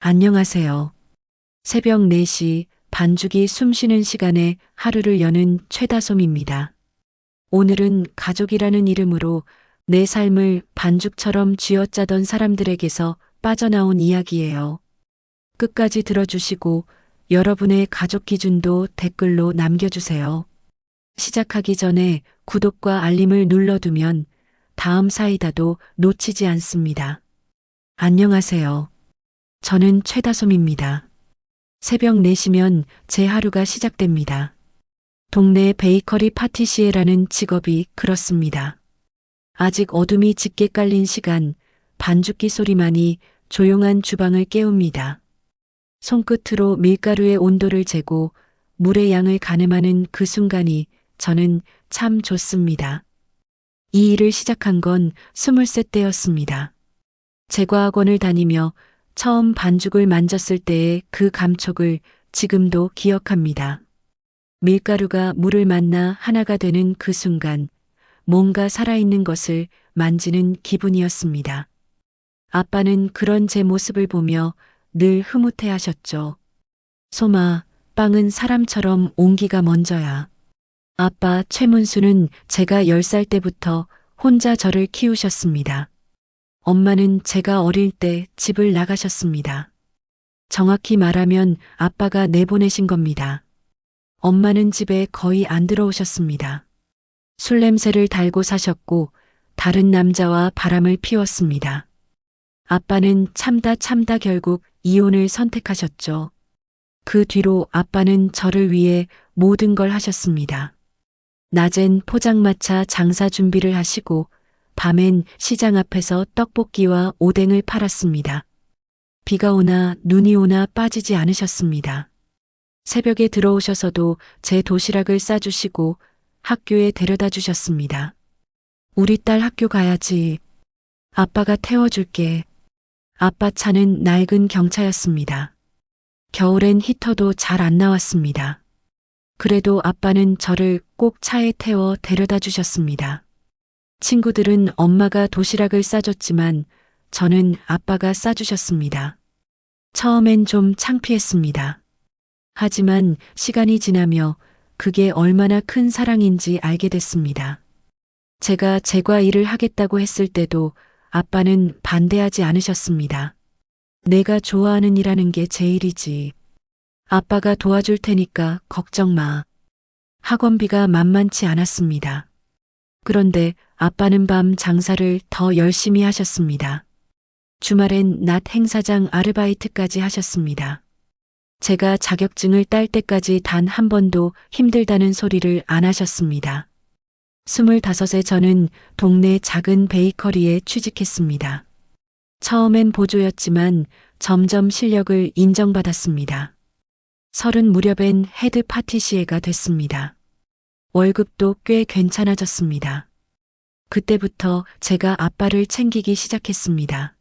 안녕하세요. 새벽 4시 반죽이 숨쉬는 시간에 하루를 여는 최다솜입니다. 오늘은 가족이라는 이름으로 내 삶을 반죽처럼 쥐어짜던 사람들에게서 빠져나온 이야기예요. 끝까지 들어주시고 여러분의 가족 기준도 댓글로 남겨주세요. 시작하기 전에 구독과 알림을 눌러두면 다음 사이다도 놓치지 않습니다. 안녕하세요. 저는 최다솜입니다. 새벽 4시면 제 하루가 시작됩니다. 동네 베이커리 파티시에라는 직업이 그렇습니다. 아직 어둠이 짙게 깔린 시간, 반죽기 소리만이 조용한 주방을 깨웁니다. 손끝으로 밀가루의 온도를 재고 물의 양을 가늠하는 그 순간이 저는 참 좋습니다. 이 일을 시작한 건 20살 때였습니다. 제과학원을 다니며 처음 반죽을 만졌을 때의 그 감촉을 지금도 기억합니다. 밀가루가 물을 만나 하나가 되는 그 순간, 뭔가 살아있는 것을 만지는 기분이었습니다. 아빠는 그런 제 모습을 보며 늘 흐뭇해 하셨죠. 솜아, 빵은 사람처럼 온기가 먼저야. 아빠 최문수는 제가 10살 때부터 혼자 저를 키우셨습니다. 엄마는 제가 어릴 때 집을 나가셨습니다. 정확히 말하면 아빠가 내보내신 겁니다. 엄마는 집에 거의 안 들어오셨습니다. 술 냄새를 달고 사셨고 다른 남자와 바람을 피웠습니다. 아빠는 참다 결국 이혼을 선택하셨죠. 그 뒤로 아빠는 저를 위해 모든 걸 하셨습니다. 낮엔 포장마차 장사 준비를 하시고 밤엔 시장 앞에서 떡볶이와 오뎅을 팔았습니다. 비가 오나 눈이 오나 빠지지 않으셨습니다. 새벽에 들어오셔서도 제 도시락을 싸주시고 학교에 데려다 주셨습니다. 우리 딸 학교 가야지. 아빠가 태워줄게. 아빠 차는 낡은 경차였습니다. 겨울엔 히터도 잘 안 나왔습니다. 그래도 아빠는 저를 꼭 차에 태워 데려다 주셨습니다. 친구들은 엄마가 도시락을 싸줬지만 저는 아빠가 싸주셨습니다. 처음엔 좀 창피했습니다. 하지만 시간이 지나며 그게 얼마나 큰 사랑인지 알게 됐습니다. 제가 제과 일을 하겠다고 했을 때도 아빠는 반대하지 않으셨습니다. 내가 좋아하는 일하는 게 제 일이지. 아빠가 도와줄 테니까 걱정 마. 학원비가 만만치 않았습니다. 그런데 아빠는 밤 장사를 더 열심히 하셨습니다. 주말엔 낮 행사장 아르바이트까지 하셨습니다. 제가 자격증을 딸 때까지 단 한 번도 힘들다는 소리를 안 하셨습니다. 25세 저는 동네 작은 베이커리에 취직했습니다. 처음엔 보조였지만 점점 실력을 인정받았습니다. 30 무렵엔 헤드 파티시에가 됐습니다. 월급도 꽤 괜찮아졌습니다. 그때부터 제가 아빠를 챙기기 시작했습니다.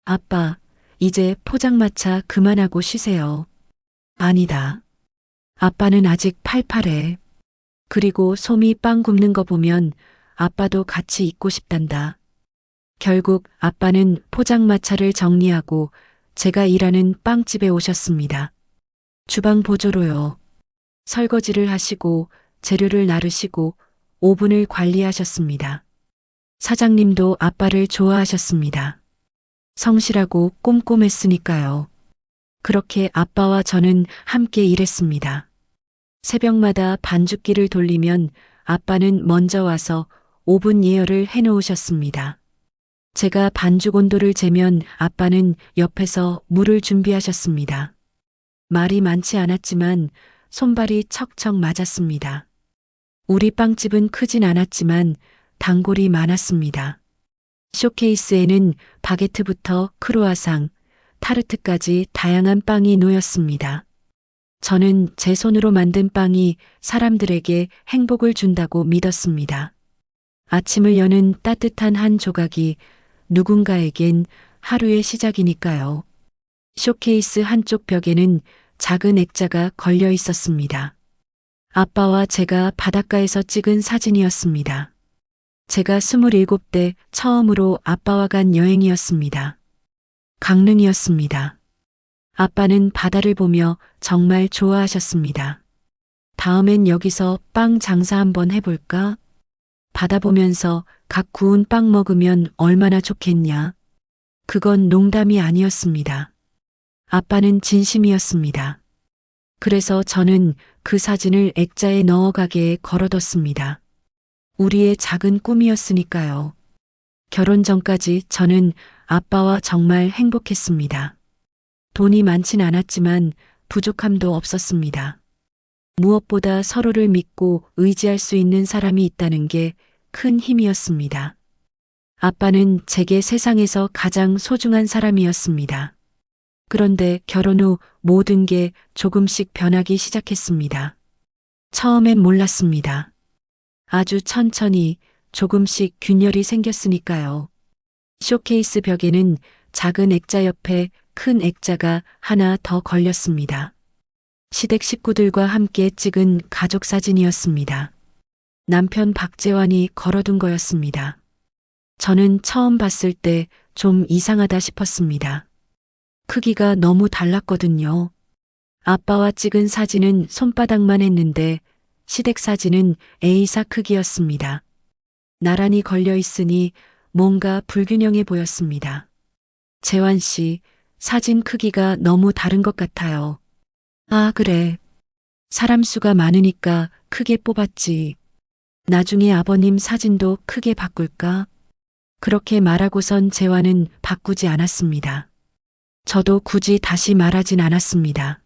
아빠, 이제 포장마차 그만하고 쉬세요. 아니다. 아빠는 아직 팔팔해. 그리고 솜이 빵 굽는 거 보면 아빠도 같이 있고 싶단다. 결국 아빠는 포장마차를 정리하고 제가 일하는 빵집에 오셨습니다. 주방 보조로요. 설거지를 하시고 재료를 나르시고 오븐을 관리하셨습니다. 사장님도 아빠를 좋아하셨습니다. 성실하고 꼼꼼했으니까요. 그렇게 아빠와 저는 함께 일했습니다. 새벽마다 반죽기를 돌리면 아빠는 먼저 와서 오븐 예열을 해놓으셨습니다. 제가 반죽 온도를 재면 아빠는 옆에서 물을 준비하셨습니다. 말이 많지 않았지만 손발이 척척 맞았습니다. 우리 빵집은 크진 않았지만 단골이 많았습니다. 쇼케이스에는 바게트부터 크루아상, 타르트까지 다양한 빵이 놓였습니다. 저는 제 손으로 만든 빵이 사람들에게 행복을 준다고 믿었습니다. 아침을 여는 따뜻한 한 조각이 누군가에겐 하루의 시작이니까요. 쇼케이스 한쪽 벽에는 작은 액자가 걸려 있었습니다. 아빠와 제가 바닷가에서 찍은 사진이었습니다. 제가 27대 처음으로 아빠와 간 여행이었습니다. 강릉이었습니다. 아빠는 바다를 보며 정말 좋아하셨습니다. 다음엔 여기서 빵 장사 한번 해볼까? 바다 보면서 각 구운 빵 먹으면 얼마나 좋겠냐. 그건 농담이 아니었습니다. 아빠는 진심이었습니다. 그래서 저는 그 사진을 액자에 넣어 가게에 걸어뒀습니다. 우리의 작은 꿈이었으니까요. 결혼 전까지 저는 아빠와 정말 행복했습니다. 돈이 많진 않았지만 부족함도 없었습니다. 무엇보다 서로를 믿고 의지할 수 있는 사람이 있다는 게 큰 힘이었습니다. 아빠는 제게 세상에서 가장 소중한 사람이었습니다. 그런데 결혼 후 모든 게 조금씩 변하기 시작했습니다. 처음엔 몰랐습니다. 아주 천천히 조금씩 균열이 생겼으니까요. 쇼케이스 벽에는 작은 액자 옆에 큰 액자가 하나 더 걸렸습니다. 시댁 식구들과 함께 찍은 가족 사진이었습니다. 남편 박재환이 걸어둔 거였습니다. 저는 처음 봤을 때 좀 이상하다 싶었습니다. 크기가 너무 달랐거든요. 아빠와 찍은 사진은 손바닥만 했는데 시댁 사진은 A사 크기였습니다. 나란히 걸려 있으니 뭔가 불균형해 보였습니다. 재환 씨, 사진 크기가 너무 다른 것 같아요. 아, 그래. 사람 수가 많으니까 크게 뽑았지. 나중에 아버님 사진도 크게 바꿀까? 그렇게 말하고선 재환은 바꾸지 않았습니다. 저도 굳이 다시 말하진 않았습니다.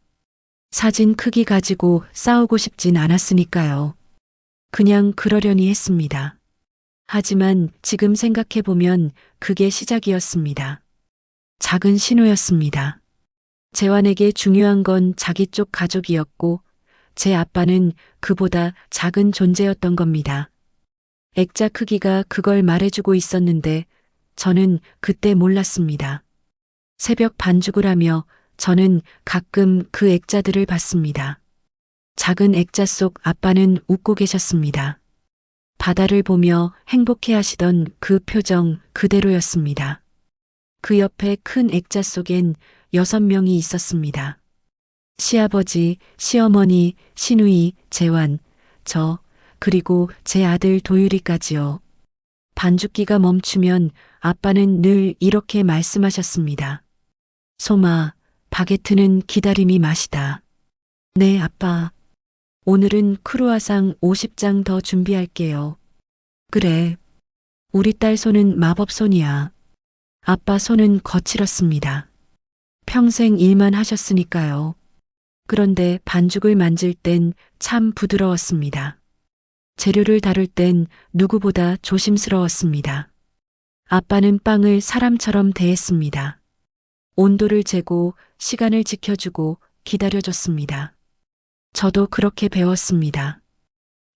사진 크기 가지고 싸우고 싶진 않았으니까요. 그냥 그러려니 했습니다. 하지만 지금 생각해보면 그게 시작이었습니다. 작은 신호였습니다. 재환에게 중요한 건 자기 쪽 가족이었고 제 아빠는 그보다 작은 존재였던 겁니다. 액자 크기가 그걸 말해주고 있었는데 저는 그때 몰랐습니다. 새벽 반죽을 하며 저는 가끔 그 액자들을 봤습니다. 작은 액자 속 아빠는 웃고 계셨습니다. 바다를 보며 행복해 하시던 그 표정 그대로였습니다. 그 옆에 큰 액자 속엔 6명이 있었습니다. 시아버지, 시어머니, 시누이, 재환, 저, 그리고 제 아들 도유리까지요. 반죽기가 멈추면 아빠는 늘 이렇게 말씀하셨습니다. 소마, 바게트는 기다림이 맛이다. 네, 아빠. 오늘은 크루아상 50장 더 준비할게요. 그래. 우리 딸 손은 마법 손이야. 아빠 손은 거칠었습니다. 평생 일만 하셨으니까요. 그런데 반죽을 만질 땐 참 부드러웠습니다. 재료를 다룰 땐 누구보다 조심스러웠습니다. 아빠는 빵을 사람처럼 대했습니다. 온도를 재고 시간을 지켜주고 기다려줬습니다. 저도 그렇게 배웠습니다.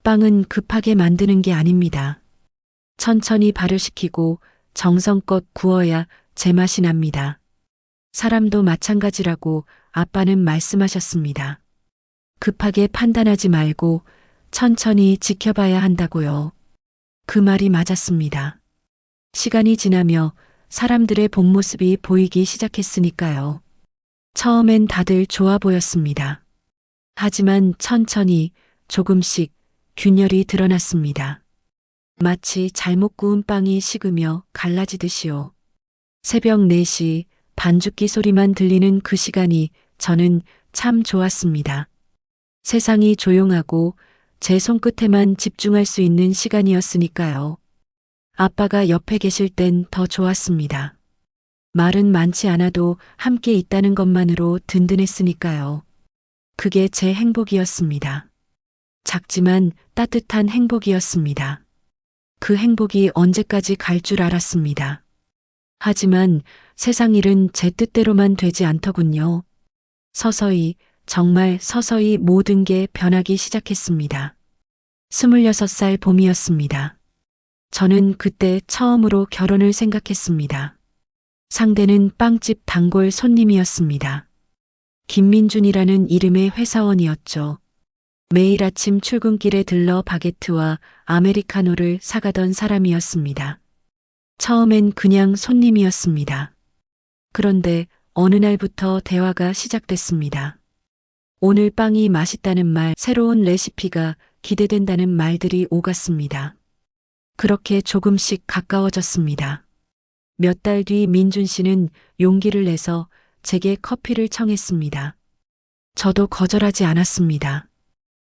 빵은 급하게 만드는 게 아닙니다. 천천히 발효시키고 정성껏 구워야 제맛이 납니다. 사람도 마찬가지라고 아빠는 말씀하셨습니다. 급하게 판단하지 말고 천천히 지켜봐야 한다고요. 그 말이 맞았습니다. 시간이 지나며 사람들의 본 모습이 보이기 시작했으니까요. 처음엔 다들 좋아 보였습니다. 하지만 천천히 조금씩 균열이 드러났습니다. 마치 잘못 구운 빵이 식으며 갈라지듯이요. 새벽 4시 반죽기 소리만 들리는 그 시간이 저는 참 좋았습니다. 세상이 조용하고 제 손끝에만 집중할 수 있는 시간이었으니까요. 아빠가 옆에 계실 땐 더 좋았습니다. 말은 많지 않아도 함께 있다는 것만으로 든든했으니까요. 그게 제 행복이었습니다. 작지만 따뜻한 행복이었습니다. 그 행복이 언제까지 갈 줄 알았습니다. 하지만 세상 일은 제 뜻대로만 되지 않더군요. 서서히, 정말 서서히 모든 게 변하기 시작했습니다. 26살 봄이었습니다. 저는 그때 처음으로 결혼을 생각했습니다. 상대는 빵집 단골 손님이었습니다. 김민준이라는 이름의 회사원이었죠. 매일 아침 출근길에 들러 바게트와 아메리카노를 사가던 사람이었습니다. 처음엔 그냥 손님이었습니다. 그런데 어느 날부터 대화가 시작됐습니다. 오늘 빵이 맛있다는 말, 새로운 레시피가 기대된다는 말들이 오갔습니다. 그렇게 조금씩 가까워졌습니다. 몇 달 뒤 민준 씨는 용기를 내서 제게 커피를 청했습니다. 저도 거절하지 않았습니다.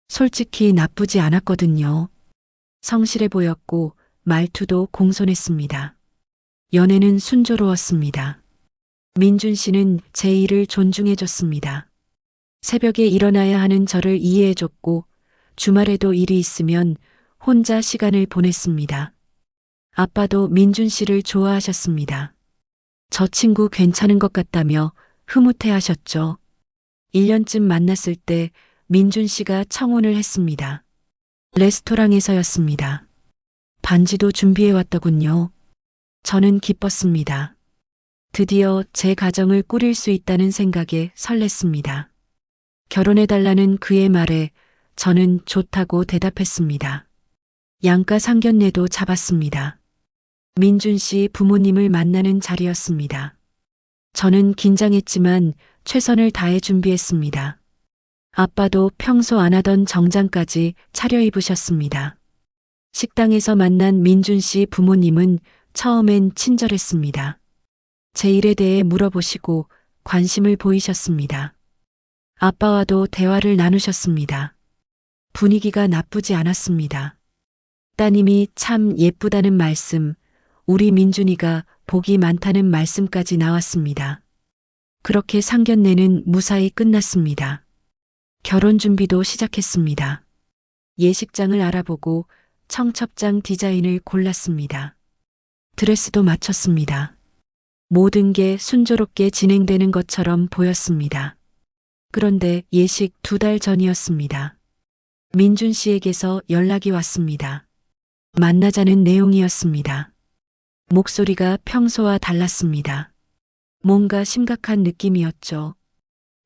솔직히 나쁘지 않았거든요. 성실해 보였고 말투도 공손했습니다. 연애는 순조로웠습니다. 민준 씨는 제 일을 존중해줬습니다. 새벽에 일어나야 하는 저를 이해해줬고 주말에도 일이 있으면 혼자 시간을 보냈습니다. 아빠도 민준 씨를 좋아하셨습니다. 저 친구 괜찮은 것 같다며 흐뭇해 하셨죠. 1년쯤 만났을 때 민준 씨가 청혼을 했습니다. 레스토랑에서였습니다. 반지도 준비해 왔더군요. 저는 기뻤습니다. 드디어 제 가정을 꾸릴 수 있다는 생각에 설렜습니다. 결혼해달라는 그의 말에 저는 좋다고 대답했습니다. 양가 상견례도 잡았습니다. 민준 씨 부모님을 만나는 자리였습니다. 저는 긴장했지만 최선을 다해 준비했습니다. 아빠도 평소 안 하던 정장까지 차려입으셨습니다. 식당에서 만난 민준 씨 부모님은 처음엔 친절했습니다. 제 일에 대해 물어보시고 관심을 보이셨습니다. 아빠와도 대화를 나누셨습니다. 분위기가 나쁘지 않았습니다. 따님이 참 예쁘다는 말씀, 우리 민준이가 복이 많다는 말씀까지 나왔습니다. 그렇게 상견례는 무사히 끝났습니다. 결혼 준비도 시작했습니다. 예식장을 알아보고 청첩장 디자인을 골랐습니다. 드레스도 맞췄습니다. 모든 게 순조롭게 진행되는 것처럼 보였습니다. 그런데 예식 2달 전이었습니다. 민준 씨에게서 연락이 왔습니다. 만나자는 내용이었습니다. 목소리가 평소와 달랐습니다. 뭔가 심각한 느낌이었죠.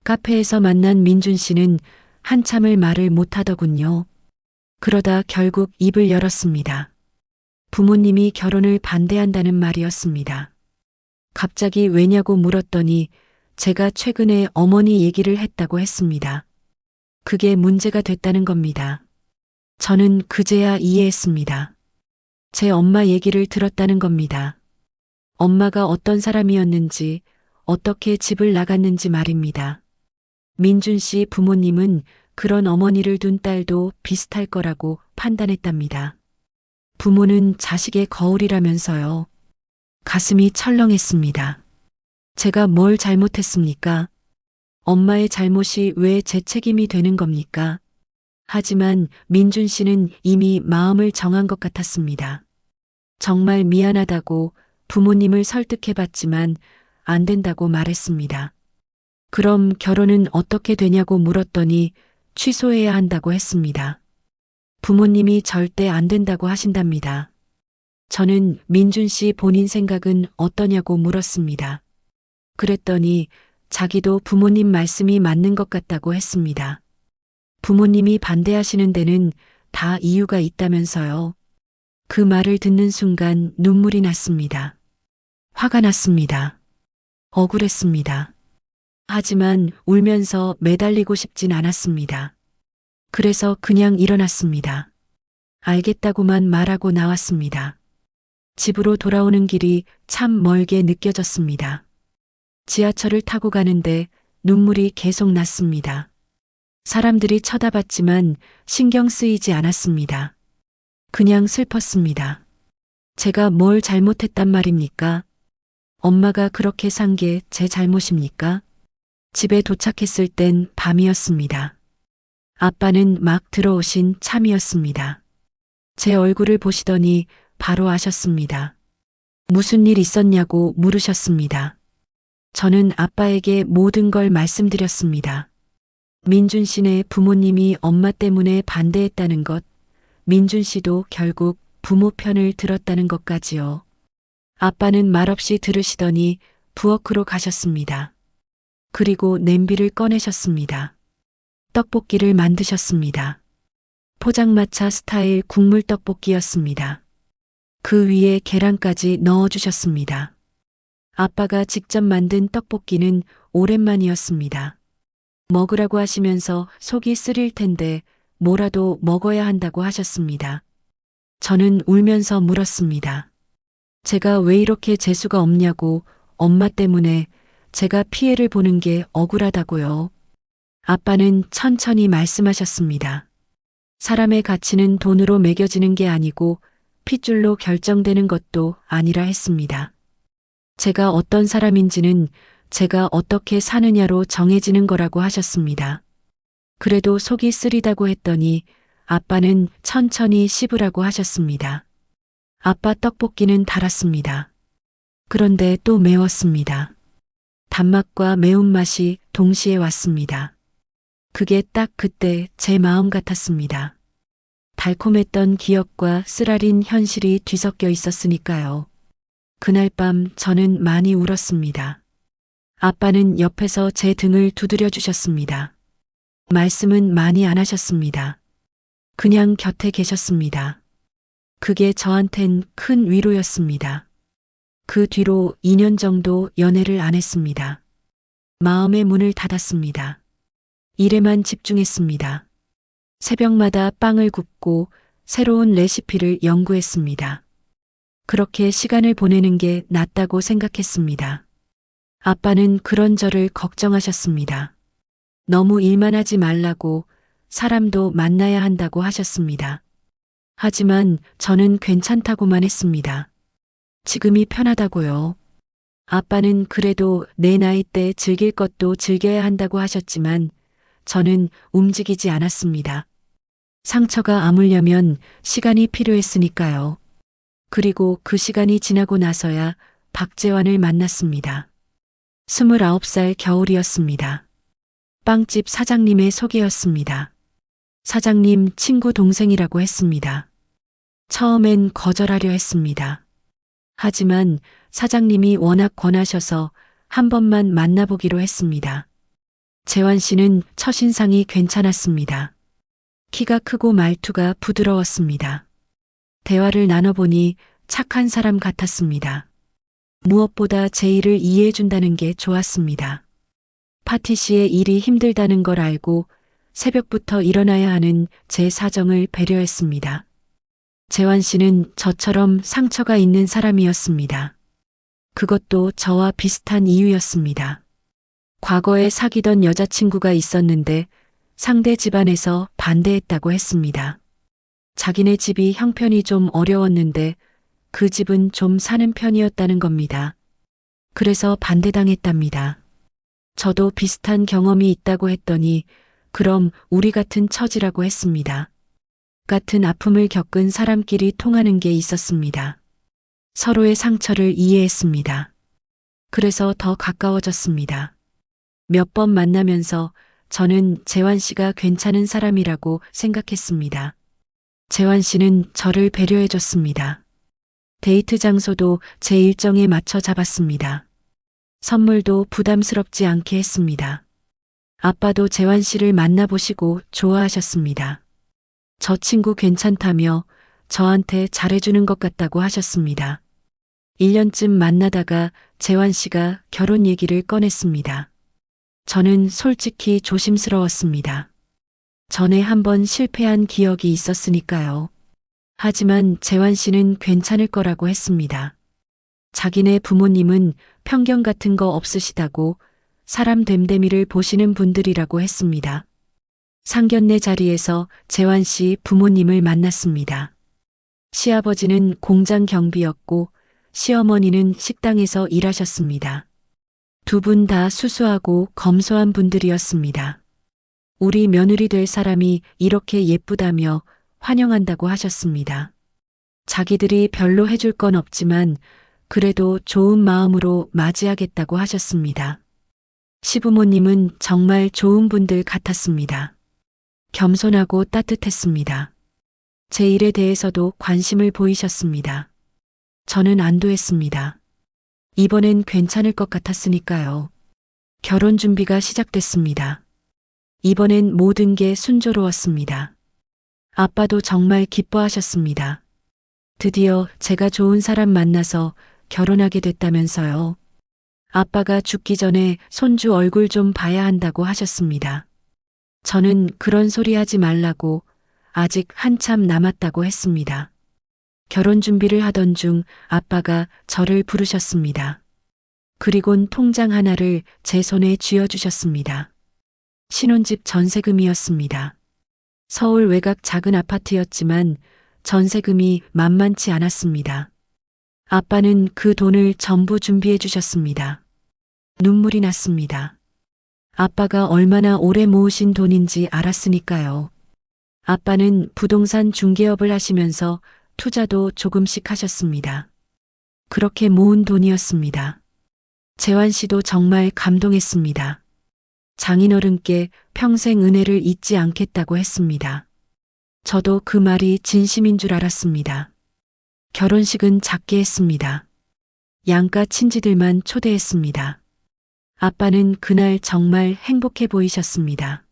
카페에서 만난 민준 씨는 한참을 말을 못하더군요. 그러다 결국 입을 열었습니다. 부모님이 결혼을 반대한다는 말이었습니다. 갑자기 왜냐고 물었더니 제가 최근에 어머니 얘기를 했다고 했습니다. 그게 문제가 됐다는 겁니다. 저는 그제야 이해했습니다. 제 엄마 얘기를 들었다는 겁니다. 엄마가 어떤 사람이었는지, 어떻게 집을 나갔는지 말입니다. 민준 씨 부모님은 그런 어머니를 둔 딸도 비슷할 거라고 판단했답니다. 부모는 자식의 거울이라면서요. 가슴이 철렁했습니다. 제가 뭘 잘못했습니까? 엄마의 잘못이 왜 제 책임이 되는 겁니까? 하지만 민준 씨는 이미 마음을 정한 것 같았습니다. 정말 미안하다고 부모님을 설득해봤지만 안 된다고 말했습니다. 그럼 결혼은 어떻게 되냐고 물었더니 취소해야 한다고 했습니다. 부모님이 절대 안 된다고 하신답니다. 저는 민준 씨 본인 생각은 어떠냐고 물었습니다. 그랬더니 자기도 부모님 말씀이 맞는 것 같다고 했습니다. 부모님이 반대하시는 데는 다 이유가 있다면서요. 그 말을 듣는 순간 눈물이 났습니다. 화가 났습니다. 억울했습니다. 하지만 울면서 매달리고 싶진 않았습니다. 그래서 그냥 일어났습니다. 알겠다고만 말하고 나왔습니다. 집으로 돌아오는 길이 참 멀게 느껴졌습니다. 지하철을 타고 가는데 눈물이 계속 났습니다. 사람들이 쳐다봤지만 신경 쓰이지 않았습니다. 그냥 슬펐습니다. 제가 뭘 잘못했단 말입니까? 엄마가 그렇게 산 게 제 잘못입니까? 집에 도착했을 땐 밤이었습니다. 아빠는 막 들어오신 참이었습니다. 제 얼굴을 보시더니 바로 아셨습니다. 무슨 일 있었냐고 물으셨습니다. 저는 아빠에게 모든 걸 말씀드렸습니다. 민준 씨네 부모님이 엄마 때문에 반대했다는 것, 민준 씨도 결국 부모 편을 들었다는 것까지요. 아빠는 말없이 들으시더니 부엌으로 가셨습니다. 그리고 냄비를 꺼내셨습니다. 떡볶이를 만드셨습니다. 포장마차 스타일 국물 떡볶이였습니다. 그 위에 계란까지 넣어주셨습니다. 아빠가 직접 만든 떡볶이는 오랜만이었습니다. 먹으라고 하시면서 속이 쓰릴 텐데 뭐라도 먹어야 한다고 하셨습니다. 저는 울면서 물었습니다. 제가 왜 이렇게 재수가 없냐고, 엄마 때문에 제가 피해를 보는 게 억울하다고요. 아빠는 천천히 말씀하셨습니다. 사람의 가치는 돈으로 매겨지는 게 아니고 핏줄로 결정되는 것도 아니라 했습니다. 제가 어떤 사람인지는 제가 어떻게 사느냐로 정해지는 거라고 하셨습니다. 그래도 속이 쓰리다고 했더니 아빠는 천천히 씹으라고 하셨습니다. 아빠 떡볶이는 달았습니다. 그런데 또 매웠습니다. 단맛과 매운맛이 동시에 왔습니다. 그게 딱 그때 제 마음 같았습니다. 달콤했던 기억과 쓰라린 현실이 뒤섞여 있었으니까요. 그날 밤 저는 많이 울었습니다. 아빠는 옆에서 제 등을 두드려 주셨습니다. 말씀은 많이 안 하셨습니다. 그냥 곁에 계셨습니다. 그게 저한텐 큰 위로였습니다. 그 뒤로 2년 정도 연애를 안 했습니다. 마음의 문을 닫았습니다. 일에만 집중했습니다. 새벽마다 빵을 굽고 새로운 레시피를 연구했습니다. 그렇게 시간을 보내는 게 낫다고 생각했습니다. 아빠는 그런 저를 걱정하셨습니다. 너무 일만 하지 말라고, 사람도 만나야 한다고 하셨습니다. 하지만 저는 괜찮다고만 했습니다. 지금이 편하다고요. 아빠는 그래도 내 나이 때 즐길 것도 즐겨야 한다고 하셨지만 저는 움직이지 않았습니다. 상처가 아물려면 시간이 필요했으니까요. 그리고 그 시간이 지나고 나서야 박재환을 만났습니다. 29살 겨울이었습니다. 빵집 사장님의 소개였습니다. 사장님 친구 동생이라고 했습니다. 처음엔 거절하려 했습니다. 하지만 사장님이 워낙 권하셔서 한 번만 만나보기로 했습니다. 재환 씨는 첫인상이 괜찮았습니다. 키가 크고 말투가 부드러웠습니다. 대화를 나눠보니 착한 사람 같았습니다. 무엇보다 제 일을 이해해준다는 게 좋았습니다. 파티시의 일이 힘들다는 걸 알고 새벽부터 일어나야 하는 제 사정을 배려했습니다. 재환 씨는 저처럼 상처가 있는 사람이었습니다. 그것도 저와 비슷한 이유였습니다. 과거에 사귀던 여자친구가 있었는데 상대 집안에서 반대했다고 했습니다. 자기네 집이 형편이 좀 어려웠는데 그 집은 좀 사는 편이었다는 겁니다. 그래서 반대당했답니다. 저도 비슷한 경험이 있다고 했더니 그럼 우리 같은 처지라고 했습니다. 같은 아픔을 겪은 사람끼리 통하는 게 있었습니다. 서로의 상처를 이해했습니다. 그래서 더 가까워졌습니다. 몇 번 만나면서 저는 재환 씨가 괜찮은 사람이라고 생각했습니다. 재환 씨는 저를 배려해 줬습니다. 데이트 장소도 제 일정에 맞춰 잡았습니다. 선물도 부담스럽지 않게 했습니다. 아빠도 재환 씨를 만나보시고 좋아하셨습니다. 저 친구 괜찮다며 저한테 잘해주는 것 같다고 하셨습니다. 1년쯤 만나다가 재환 씨가 결혼 얘기를 꺼냈습니다. 저는 솔직히 조심스러웠습니다. 전에 한번 실패한 기억이 있었으니까요. 하지만 재환 씨는 괜찮을 거라고 했습니다. 자기네 부모님은 편견 같은 거 없으시다고 사람 됨됨이를 보시는 분들이라고 했습니다. 상견례 자리에서 재환 씨 부모님을 만났습니다. 시아버지는 공장 경비였고 시어머니는 식당에서 일하셨습니다. 두 분 다 수수하고 검소한 분들이었습니다. 우리 며느리 될 사람이 이렇게 예쁘다며 환영한다고 하셨습니다. 자기들이 별로 해줄 건 없지만 그래도 좋은 마음으로 맞이하겠다고 하셨습니다. 시부모님은 정말 좋은 분들 같았습니다. 겸손하고 따뜻했습니다. 제 일에 대해서도 관심을 보이셨습니다. 저는 안도했습니다. 이번엔 괜찮을 것 같았으니까요. 결혼 준비가 시작됐습니다. 이번엔 모든 게 순조로웠습니다. 아빠도 정말 기뻐하셨습니다. 드디어 제가 좋은 사람 만나서 결혼하게 됐다면서요. 아빠가 죽기 전에 손주 얼굴 좀 봐야 한다고 하셨습니다. 저는 그런 소리 하지 말라고 아직 한참 남았다고 했습니다. 결혼 준비를 하던 중 아빠가 저를 부르셨습니다. 그리곤 통장 하나를 제 손에 쥐어주셨습니다. 신혼집 전세금이었습니다. 서울 외곽 작은 아파트였지만 전세금이 만만치 않았습니다. 아빠는 그 돈을 전부 준비해 주셨습니다. 눈물이 났습니다. 아빠가 얼마나 오래 모으신 돈인지 알았으니까요. 아빠는 부동산 중개업을 하시면서 투자도 조금씩 하셨습니다. 그렇게 모은 돈이었습니다. 재환 씨도 정말 감동했습니다. 장인어른께 평생 은혜를 잊지 않겠다고 했습니다. 저도 그 말이 진심인 줄 알았습니다. 결혼식은 작게 했습니다. 양가 친지들만 초대했습니다. 아빠는 그날 정말 행복해 보이셨습니다.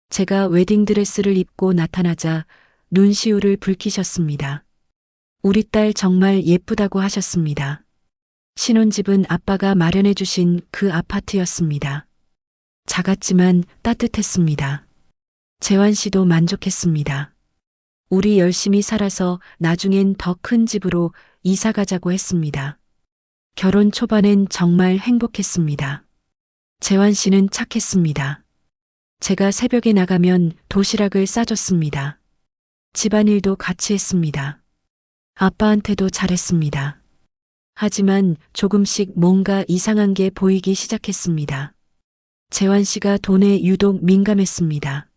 제가 웨딩드레스를 입고 나타나자 눈시울을 붉히셨습니다. 우리 딸 정말 예쁘다고 하셨습니다. 신혼집은 아빠가 마련해 주신 그 아파트였습니다. 작았지만 따뜻했습니다. 재환 씨도 만족했습니다. 우리 열심히 살아서 나중엔 더 큰 집으로 이사 가자고 했습니다. 결혼 초반엔 정말 행복했습니다. 재환 씨는 착했습니다. 제가 새벽에 나가면 도시락을 싸줬습니다. 집안일도 같이 했습니다. 아빠한테도 잘했습니다. 하지만 조금씩 뭔가 이상한 게 보이기 시작했습니다. 재환 씨가 돈에 유독 민감했습니다.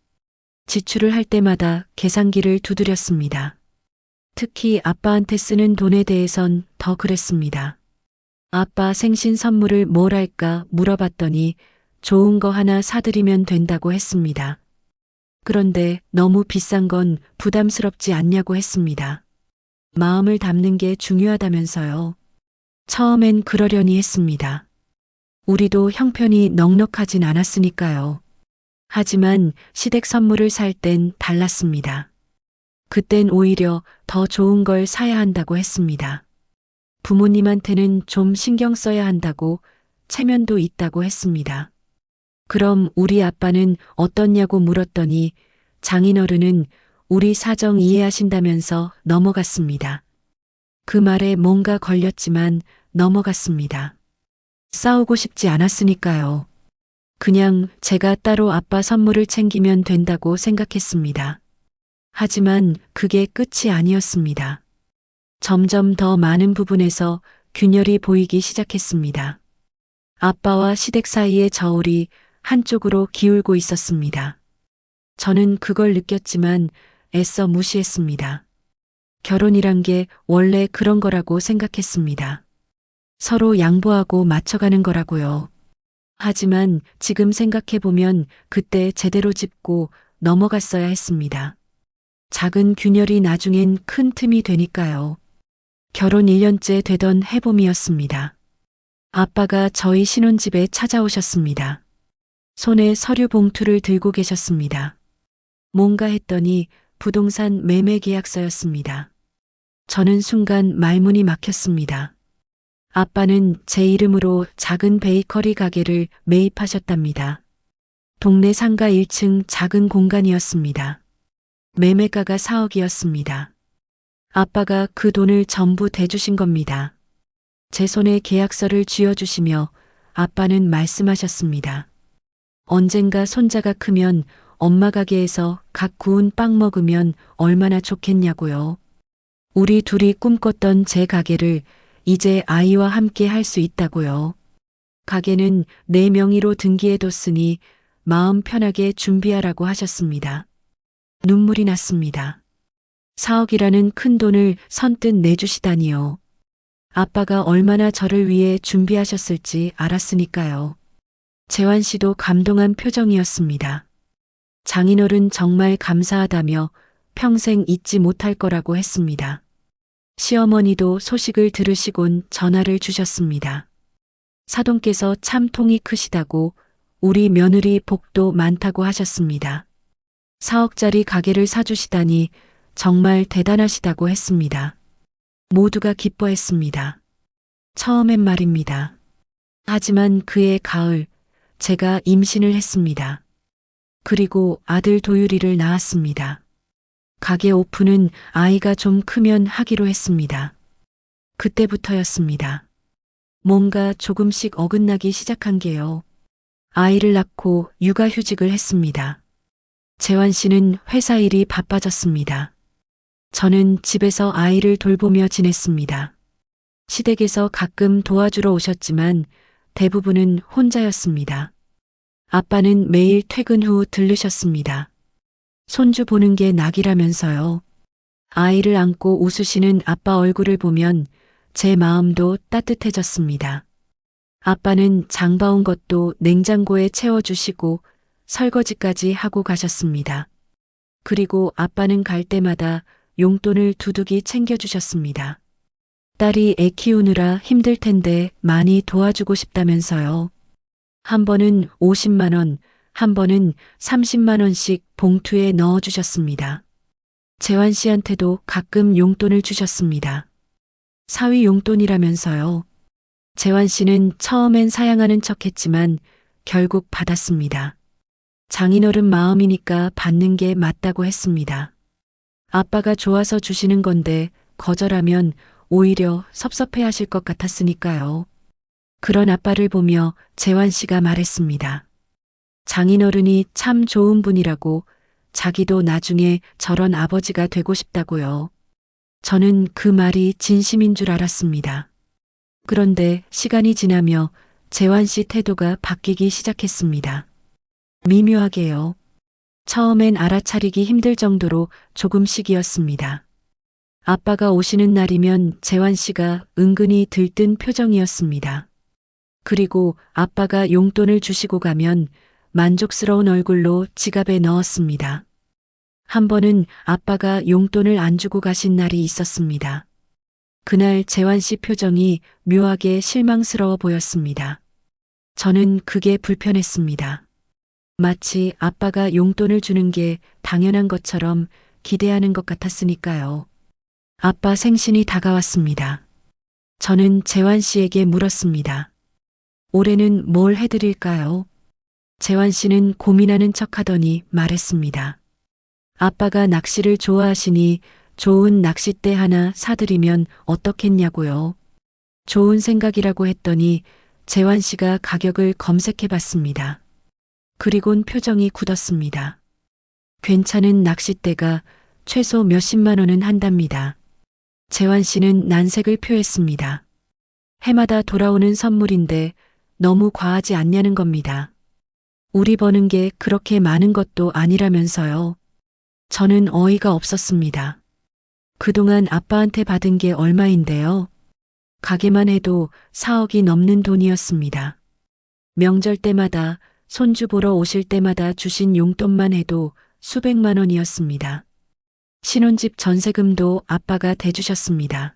지출을 할 때마다 계산기를 두드렸습니다. 특히 아빠한테 쓰는 돈에 대해선 더 그랬습니다. 아빠 생신 선물을 뭘 할까 물어봤더니 좋은 거 하나 사드리면 된다고 했습니다. 그런데 너무 비싼 건 부담스럽지 않냐고 했습니다. 마음을 담는 게 중요하다면서요. 처음엔 그러려니 했습니다. 우리도 형편이 넉넉하진 않았으니까요. 하지만 시댁 선물을 살 땐 달랐습니다. 그땐 오히려 더 좋은 걸 사야 한다고 했습니다. 부모님한테는 좀 신경 써야 한다고 체면도 있다고 했습니다. 그럼 우리 아빠는 어떻냐고 물었더니 장인어른은 우리 사정 이해하신다면서 넘어갔습니다. 그 말에 뭔가 걸렸지만 넘어갔습니다. 싸우고 싶지 않았으니까요. 그냥 제가 따로 아빠 선물을 챙기면 된다고 생각했습니다. 하지만 그게 끝이 아니었습니다. 점점 더 많은 부분에서 균열이 보이기 시작했습니다. 아빠와 시댁 사이의 저울이 한쪽으로 기울고 있었습니다. 저는 그걸 느꼈지만 애써 무시했습니다. 결혼이란 게 원래 그런 거라고 생각했습니다. 서로 양보하고 맞춰가는 거라고요. 하지만 지금 생각해보면 그때 제대로 짚고 넘어갔어야 했습니다. 작은 균열이 나중엔 큰 틈이 되니까요. 결혼 1년째 되던 해봄이었습니다. 아빠가 저희 신혼집에 찾아오셨습니다. 손에 서류 봉투를 들고 계셨습니다. 뭔가 했더니 부동산 매매 계약서였습니다. 저는 순간 말문이 막혔습니다. 아빠는 제 이름으로 작은 베이커리 가게를 매입하셨답니다. 동네 상가 1층 작은 공간이었습니다. 매매가가 4억이었습니다. 아빠가 그 돈을 전부 대주신 겁니다. 제 손에 계약서를 쥐어주시며 아빠는 말씀하셨습니다. 언젠가 손자가 크면 엄마 가게에서 각 구운 빵 먹으면 얼마나 좋겠냐고요. 우리 둘이 꿈꿨던 제 가게를 이제 아이와 함께 할 수 있다고요. 가게는 내 명의로 등기해뒀으니 마음 편하게 준비하라고 하셨습니다. 눈물이 났습니다. 4억이라는 큰 돈을 선뜻 내주시다니요. 아빠가 얼마나 저를 위해 준비하셨을지 알았으니까요. 재환 씨도 감동한 표정이었습니다. 장인어른 정말 감사하다며 평생 잊지 못할 거라고 했습니다. 시어머니도 소식을 들으시곤 전화를 주셨습니다. 사돈께서 참 통이 크시다고 우리 며느리 복도 많다고 하셨습니다. 4억짜리 가게를 사주시다니 정말 대단하시다고 했습니다. 모두가 기뻐했습니다. 처음엔 말입니다. 하지만 그해 가을, 제가 임신을 했습니다. 그리고 아들 도유리를 낳았습니다. 가게 오픈은 아이가 좀 크면 하기로 했습니다. 그때부터였습니다. 뭔가 조금씩 어긋나기 시작한 게요. 아이를 낳고 육아휴직을 했습니다. 재환 씨는 회사 일이 바빠졌습니다. 저는 집에서 아이를 돌보며 지냈습니다. 시댁에서 가끔 도와주러 오셨지만 대부분은 혼자였습니다. 아빠는 매일 퇴근 후 들르셨습니다. 손주 보는 게 낙이라면서요. 아이를 안고 웃으시는 아빠 얼굴을 보면 제 마음도 따뜻해졌습니다. 아빠는 장 봐온 것도 냉장고에 채워주시고 설거지까지 하고 가셨습니다. 그리고 아빠는 갈 때마다 용돈을 두둑이 챙겨주셨습니다. 딸이 애 키우느라 힘들 텐데 많이 도와주고 싶다면서요. 한 번은 50만 원, 한 번은 30만 원씩 봉투에 넣어주셨습니다. 재환 씨한테도 가끔 용돈을 주셨습니다. 사위 용돈이라면서요. 재환 씨는 처음엔 사양하는 척했지만 결국 받았습니다. 장인어른 마음이니까 받는 게 맞다고 했습니다. 아빠가 좋아서 주시는 건데 거절하면 오히려 섭섭해 하실 것 같았으니까요. 그런 아빠를 보며 재환 씨가 말했습니다. 장인어른이 참 좋은 분이라고, 자기도 나중에 저런 아버지가 되고 싶다고요. 저는 그 말이 진심인 줄 알았습니다. 그런데 시간이 지나며 재환 씨 태도가 바뀌기 시작했습니다. 미묘하게요. 처음엔 알아차리기 힘들 정도로 조금씩이었습니다. 아빠가 오시는 날이면 재환 씨가 은근히 들뜬 표정이었습니다. 그리고 아빠가 용돈을 주시고 가면 만족스러운 얼굴로 지갑에 넣었습니다. 한 번은 아빠가 용돈을 안 주고 가신 날이 있었습니다. 그날 재환 씨 표정이 묘하게 실망스러워 보였습니다. 저는 그게 불편했습니다. 마치 아빠가 용돈을 주는 게 당연한 것처럼 기대하는 것 같았으니까요. 아빠 생신이 다가왔습니다. 저는 재환 씨에게 물었습니다. 올해는 뭘 해드릴까요? 재환 씨는 고민하는 척 하더니 말했습니다. 아빠가 낚시를 좋아하시니 좋은 낚싯대 하나 사드리면 어떻겠냐고요. 좋은 생각이라고 했더니 재환 씨가 가격을 검색해 봤습니다. 그리곤 표정이 굳었습니다. 괜찮은 낚싯대가 최소 몇십만 원은 한답니다. 재환 씨는 난색을 표했습니다. 해마다 돌아오는 선물인데 너무 과하지 않냐는 겁니다. 우리 버는 게 그렇게 많은 것도 아니라면서요. 저는 어이가 없었습니다. 그동안 아빠한테 받은 게 얼마인데요? 가게만 해도 4억이 넘는 돈이었습니다. 명절 때마다 손주 보러 오실 때마다 주신 용돈만 해도 수백만 원이었습니다. 신혼집 전세금도 아빠가 대주셨습니다.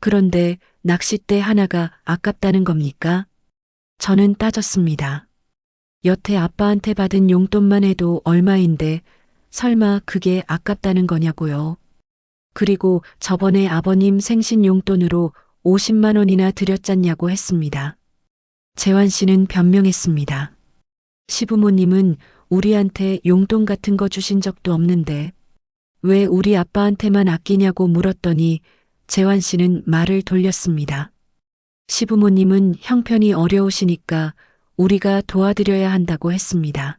그런데 낚싯대 하나가 아깝다는 겁니까? 저는 따졌습니다. 여태 아빠한테 받은 용돈만 해도 얼마인데 설마 그게 아깝다는 거냐고요. 그리고 저번에 아버님 생신 용돈으로 50만 원이나 드렸잖냐고 했습니다. 재환 씨는 변명했습니다. 시부모님은 우리한테 용돈 같은 거 주신 적도 없는데 왜 우리 아빠한테만 아끼냐고 물었더니 재환 씨는 말을 돌렸습니다. 시부모님은 형편이 어려우시니까 우리가 도와드려야 한다고 했습니다.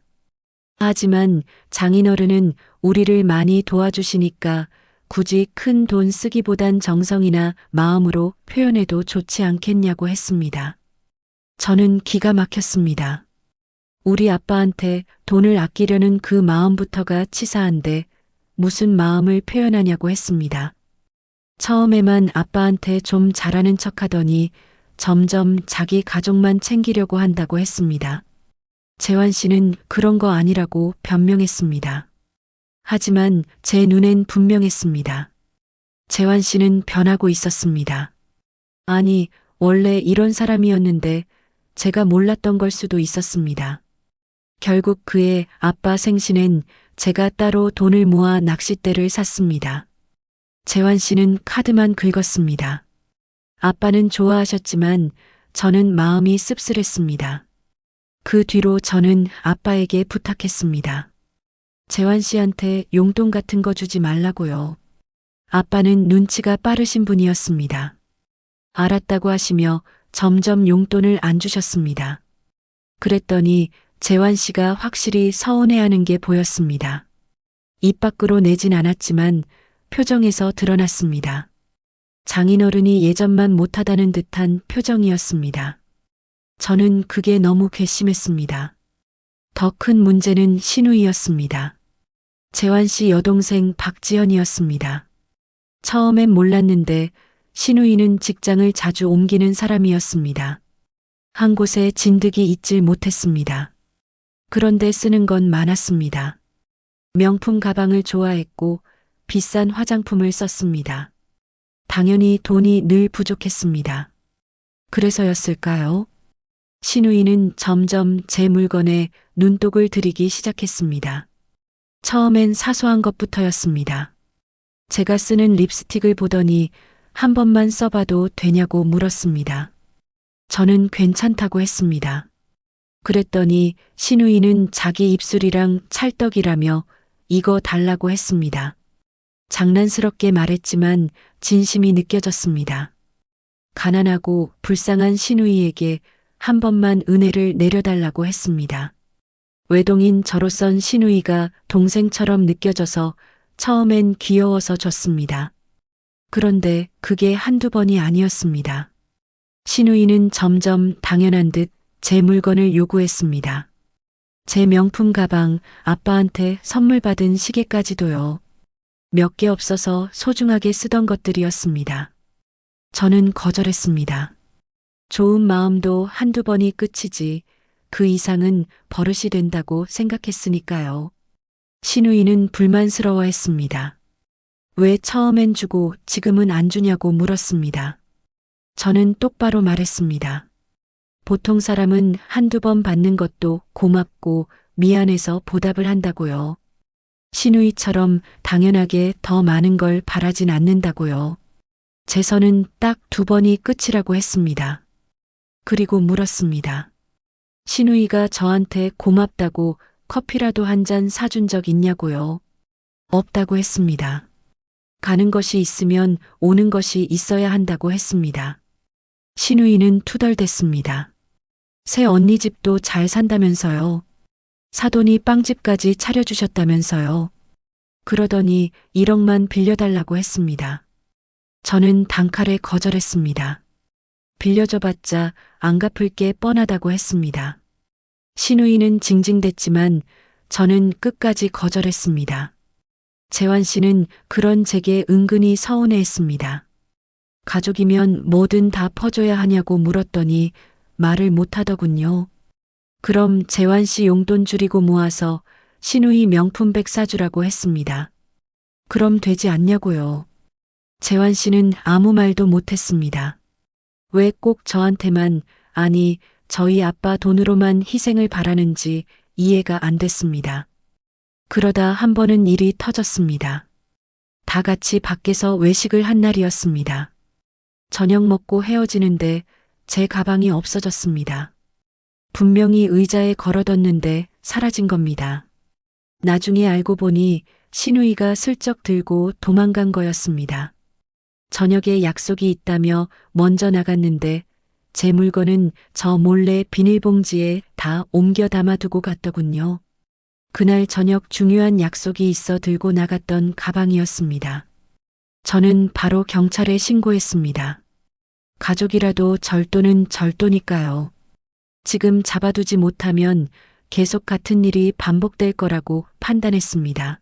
하지만 장인어른은 우리를 많이 도와주시니까 굳이 큰 돈 쓰기보단 정성이나 마음으로 표현해도 좋지 않겠냐고 했습니다. 저는 기가 막혔습니다. 우리 아빠한테 돈을 아끼려는 그 마음부터가 치사한데 무슨 마음을 표현하냐고 했습니다. 처음에만 아빠한테 좀 잘하는 척 하더니 점점 자기 가족만 챙기려고 한다고 했습니다. 재환 씨는 그런 거 아니라고 변명했습니다. 하지만 제 눈엔 분명했습니다. 재환 씨는 변하고 있었습니다. 아니, 원래 이런 사람이었는데 제가 몰랐던 걸 수도 있었습니다. 결국 그의 아빠 생신엔 제가 따로 돈을 모아 낚싯대를 샀습니다. 재환 씨는 카드만 긁었습니다. 아빠는 좋아하셨지만 저는 마음이 씁쓸했습니다. 그 뒤로 저는 아빠에게 부탁했습니다. 재환 씨한테 용돈 같은 거 주지 말라고요. 아빠는 눈치가 빠르신 분이었습니다. 알았다고 하시며 점점 용돈을 안 주셨습니다. 그랬더니 재환 씨가 확실히 서운해하는 게 보였습니다. 입 밖으로 내진 않았지만 표정에서 드러났습니다. 장인어른이 예전만 못하다는 듯한 표정이었습니다. 저는 그게 너무 괘씸했습니다. 더 큰 문제는 신우이였습니다. 재환 씨 여동생 박지연이었습니다. 처음엔 몰랐는데 신우이는 직장을 자주 옮기는 사람이었습니다. 한 곳에 진득이 있질 못했습니다. 그런데 쓰는 건 많았습니다. 명품 가방을 좋아했고 비싼 화장품을 썼습니다. 당연히 돈이 늘 부족했습니다. 그래서였을까요? 신우이는 점점 제 물건에 눈독을 들이기 시작했습니다. 처음엔 사소한 것부터였습니다. 제가 쓰는 립스틱을 보더니 한 번만 써봐도 되냐고 물었습니다. 저는 괜찮다고 했습니다. 그랬더니 신우이는 자기 입술이랑 찰떡이라며 이거 달라고 했습니다. 장난스럽게 말했지만 진심이 느껴졌습니다. 가난하고 불쌍한 신우이에게 한 번만 은혜를 내려달라고 했습니다. 외동인 저로선 신우이가 동생처럼 느껴져서 처음엔 귀여워서 줬습니다. 그런데 그게 한두 번이 아니었습니다. 신우이는 점점 당연한 듯 제 물건을 요구했습니다. 제 명품 가방, 아빠한테 선물 받은 시계까지도요. 몇 개 없어서 소중하게 쓰던 것들이었습니다. 저는 거절했습니다. 좋은 마음도 한두 번이 끝이지 그 이상은 버릇이 된다고 생각했으니까요. 신우이는 불만스러워했습니다. 왜 처음엔 주고 지금은 안 주냐고 물었습니다. 저는 똑바로 말했습니다. 보통 사람은 한두 번 받는 것도 고맙고 미안해서 보답을 한다고요. 신우이처럼 당연하게 더 많은 걸 바라진 않는다고요. 제 선은 딱 2번이 끝이라고 했습니다. 그리고 물었습니다. 신우이가 저한테 고맙다고 커피라도 한 잔 사준 적 있냐고요. 없다고 했습니다. 가는 것이 있으면 오는 것이 있어야 한다고 했습니다. 신우이는 투덜댔습니다. 새 언니 집도 잘 산다면서요. 사돈이 빵집까지 차려주셨다면서요. 그러더니 1억만 빌려달라고 했습니다. 저는 단칼에 거절했습니다. 빌려줘봤자 안 갚을 게 뻔하다고 했습니다. 신우이는 징징댔지만 저는 끝까지 거절했습니다. 재환 씨는 그런 제게 은근히 서운해했습니다. 가족이면 뭐든 다 퍼줘야 하냐고 물었더니 말을 못하더군요. 그럼 재환 씨 용돈 줄이고 모아서 신우이 명품백 사주라고 했습니다. 그럼 되지 않냐고요. 재환 씨는 아무 말도 못했습니다. 왜 꼭 저한테만, 아니 저희 아빠 돈으로만 희생을 바라는지 이해가 안 됐습니다. 그러다 한 번은 일이 터졌습니다. 다 같이 밖에서 외식을 한 날이었습니다. 저녁 먹고 헤어지는데 제 가방이 없어졌습니다. 분명히 의자에 걸어뒀는데 사라진 겁니다. 나중에 알고 보니 신우이가 슬쩍 들고 도망간 거였습니다. 저녁에 약속이 있다며 먼저 나갔는데 제 물건은 저 몰래 비닐봉지에 다 옮겨 담아두고 갔더군요. 그날 저녁 중요한 약속이 있어 들고 나갔던 가방이었습니다. 저는 바로 경찰에 신고했습니다. 가족이라도 절도는 절도니까요. 지금 잡아두지 못하면 계속 같은 일이 반복될 거라고 판단했습니다.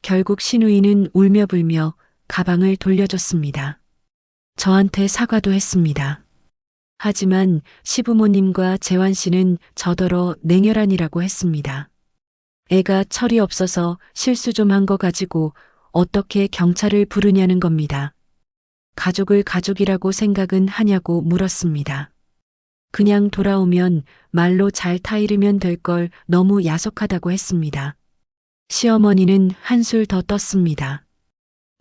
결국 신우이는 울며 불며 가방을 돌려줬습니다. 저한테 사과도 했습니다. 하지만 시부모님과 재환 씨는 저더러 냉혈한이라고 했습니다. 애가 철이 없어서 실수 좀 한 거 가지고 어떻게 경찰을 부르냐는 겁니다. 가족을 가족이라고 생각은 하냐고 물었습니다. 그냥 돌아오면 말로 잘 타이르면 될 걸 너무 야속하다고 했습니다. 시어머니는 한술 더 떴습니다.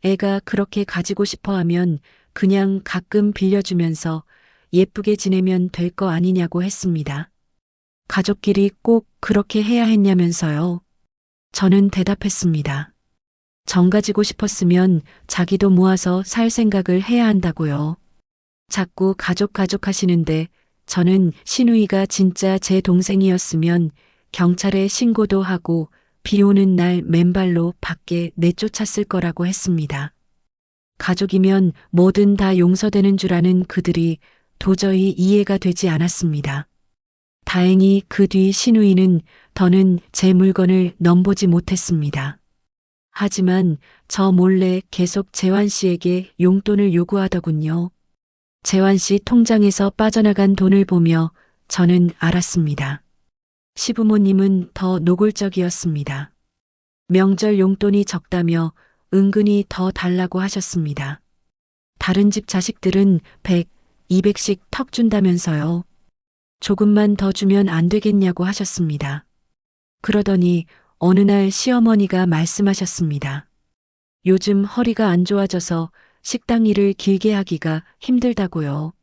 애가 그렇게 가지고 싶어 하면 그냥 가끔 빌려주면서 예쁘게 지내면 될 거 아니냐고 했습니다. 가족끼리 꼭 그렇게 해야 했냐면서요. 저는 대답했습니다. 정 가지고 싶었으면 자기도 모아서 살 생각을 해야 한다고요. 자꾸 가족 하시는데 저는 시누이가 진짜 제 동생이었으면 경찰에 신고도 하고 비 오는 날 맨발로 밖에 내쫓았을 거라고 했습니다. 가족이면 뭐든 다 용서되는 줄 아는 그들이 도저히 이해가 되지 않았습니다. 다행히 그 뒤 시누이는 더는 제 물건을 넘보지 못했습니다. 하지만 저 몰래 계속 재환 씨에게 용돈을 요구하더군요. 재환 씨 통장에서 빠져나간 돈을 보며 저는 알았습니다. 시부모님은 더 노골적이었습니다. 명절 용돈이 적다며 은근히 더 달라고 하셨습니다. 다른 집 자식들은 100, 200씩 턱 준다면서요. 조금만 더 주면 안 되겠냐고 하셨습니다. 그러더니 어느 날 시어머니가 말씀하셨습니다. 요즘 허리가 안 좋아져서 식당 일을 길게 하기가 힘들다고요.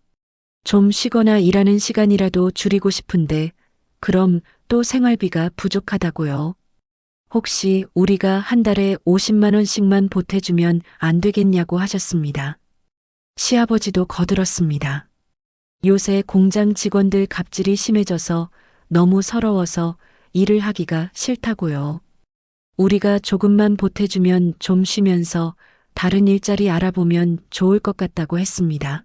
좀 쉬거나 일하는 시간이라도 줄이고 싶은데 그럼 또 생활비가 부족하다고요. 혹시 우리가 한 달에 50만 원씩만 보태주면 안 되겠냐고 하셨습니다. 시아버지도 거들었습니다. 요새 공장 직원들 갑질이 심해져서 너무 서러워서 일을 하기가 싫다고요. 우리가 조금만 보태주면 좀 쉬면서 다른 일자리 알아보면 좋을 것 같다고 했습니다.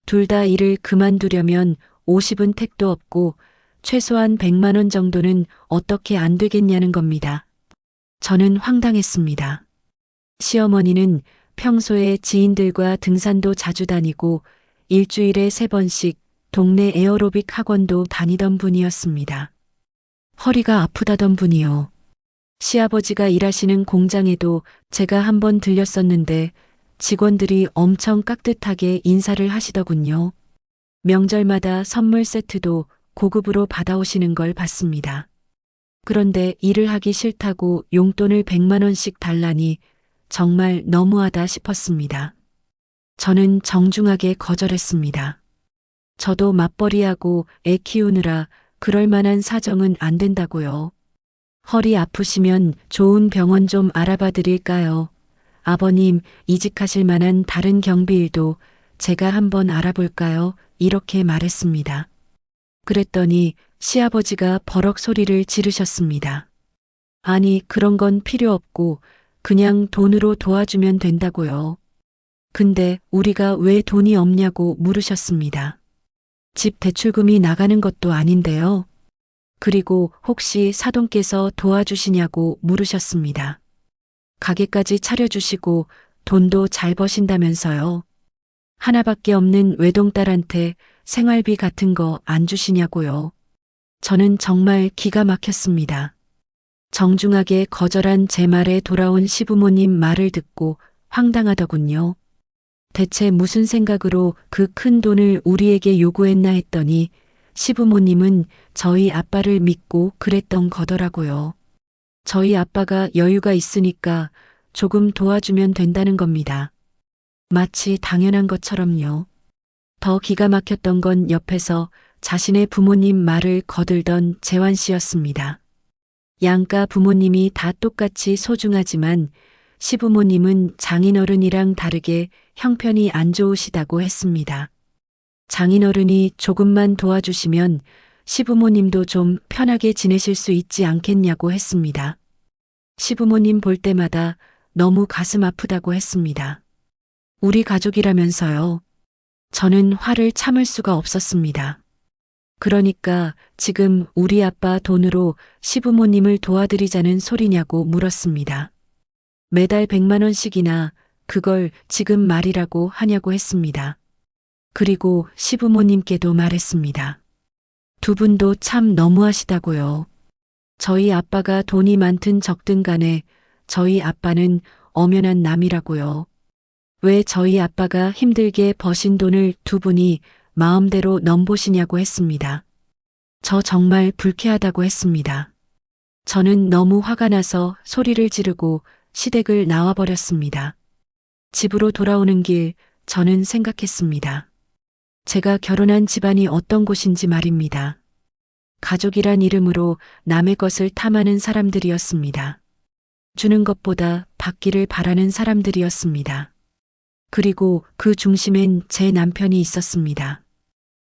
둘 다 일을 그만두려면 50은 택도 없고 최소한 100만 원 정도는 어떻게 안 되겠냐는 겁니다. 저는 황당했습니다. 시어머니는 평소에 지인들과 등산도 자주 다니고 일주일에 3번씩 동네 에어로빅 학원도 다니던 분이었습니다. 허리가 아프다던 분이요. 시아버지가 일하시는 공장에도 제가 한번 들렸었는데 직원들이 엄청 깍듯하게 인사를 하시더군요. 명절마다 선물 세트도 고급으로 받아오시는 걸 봤습니다. 그런데 일을 하기 싫다고 용돈을 100만 원씩 달라니 정말 너무하다 싶었습니다. 저는 정중하게 거절했습니다. 저도 맞벌이하고 애 키우느라 그럴 만한 사정은 안 된다고요. 허리 아프시면 좋은 병원 좀 알아봐 드릴까요? 아버님 이직하실 만한 다른 경비일도 제가 한번 알아볼까요? 이렇게 말했습니다. 그랬더니 시아버지가 버럭 소리를 지르셨습니다. 아니, 그런 건 필요 없고 그냥 돈으로 도와주면 된다고요. 근데 우리가 왜 돈이 없냐고 물으셨습니다. 집 대출금이 나가는 것도 아닌데요. 그리고 혹시 사돈께서 도와주시냐고 물으셨습니다. 가게까지 차려주시고 돈도 잘 버신다면서요. 하나밖에 없는 외동딸한테 생활비 같은 거 안 주시냐고요. 저는 정말 기가 막혔습니다. 정중하게 거절한 제 말에 돌아온 시부모님 말을 듣고 황당하더군요. 대체 무슨 생각으로 그 큰 돈을 우리에게 요구했나 했더니 시부모님은 저희 아빠를 믿고 그랬던 거더라고요. 저희 아빠가 여유가 있으니까 조금 도와주면 된다는 겁니다. 마치 당연한 것처럼요. 더 기가 막혔던 건 옆에서 자신의 부모님 말을 거들던 재환 씨였습니다. 양가 부모님이 다 똑같이 소중하지만 시부모님은 장인어른이랑 다르게 형편이 안 좋으시다고 했습니다. 장인어른이 조금만 도와주시면 시부모님도 좀 편하게 지내실 수 있지 않겠냐고 했습니다. 시부모님 볼 때마다 너무 가슴 아프다고 했습니다. 우리 가족이라면서요. 저는 화를 참을 수가 없었습니다. 그러니까 지금 우리 아빠 돈으로 시부모님을 도와드리자는 소리냐고 물었습니다. 매달 100만 원씩이나 그걸 지금 말이라고 하냐고 했습니다. 그리고 시부모님께도 말했습니다. 두 분도 참 너무하시다고요. 저희 아빠가 돈이 많든 적든 간에 저희 아빠는 엄연한 남이라고요. 왜 저희 아빠가 힘들게 버신 돈을 두 분이 마음대로 넘보시냐고 했습니다. 저 정말 불쾌하다고 했습니다. 저는 너무 화가 나서 소리를 지르고 시댁을 나와버렸습니다. 집으로 돌아오는 길 저는 생각했습니다. 제가 결혼한 집안이 어떤 곳인지 말입니다. 가족이란 이름으로 남의 것을 탐하는 사람들이었습니다. 주는 것보다 받기를 바라는 사람들이었습니다. 그리고 그 중심엔 제 남편이 있었습니다.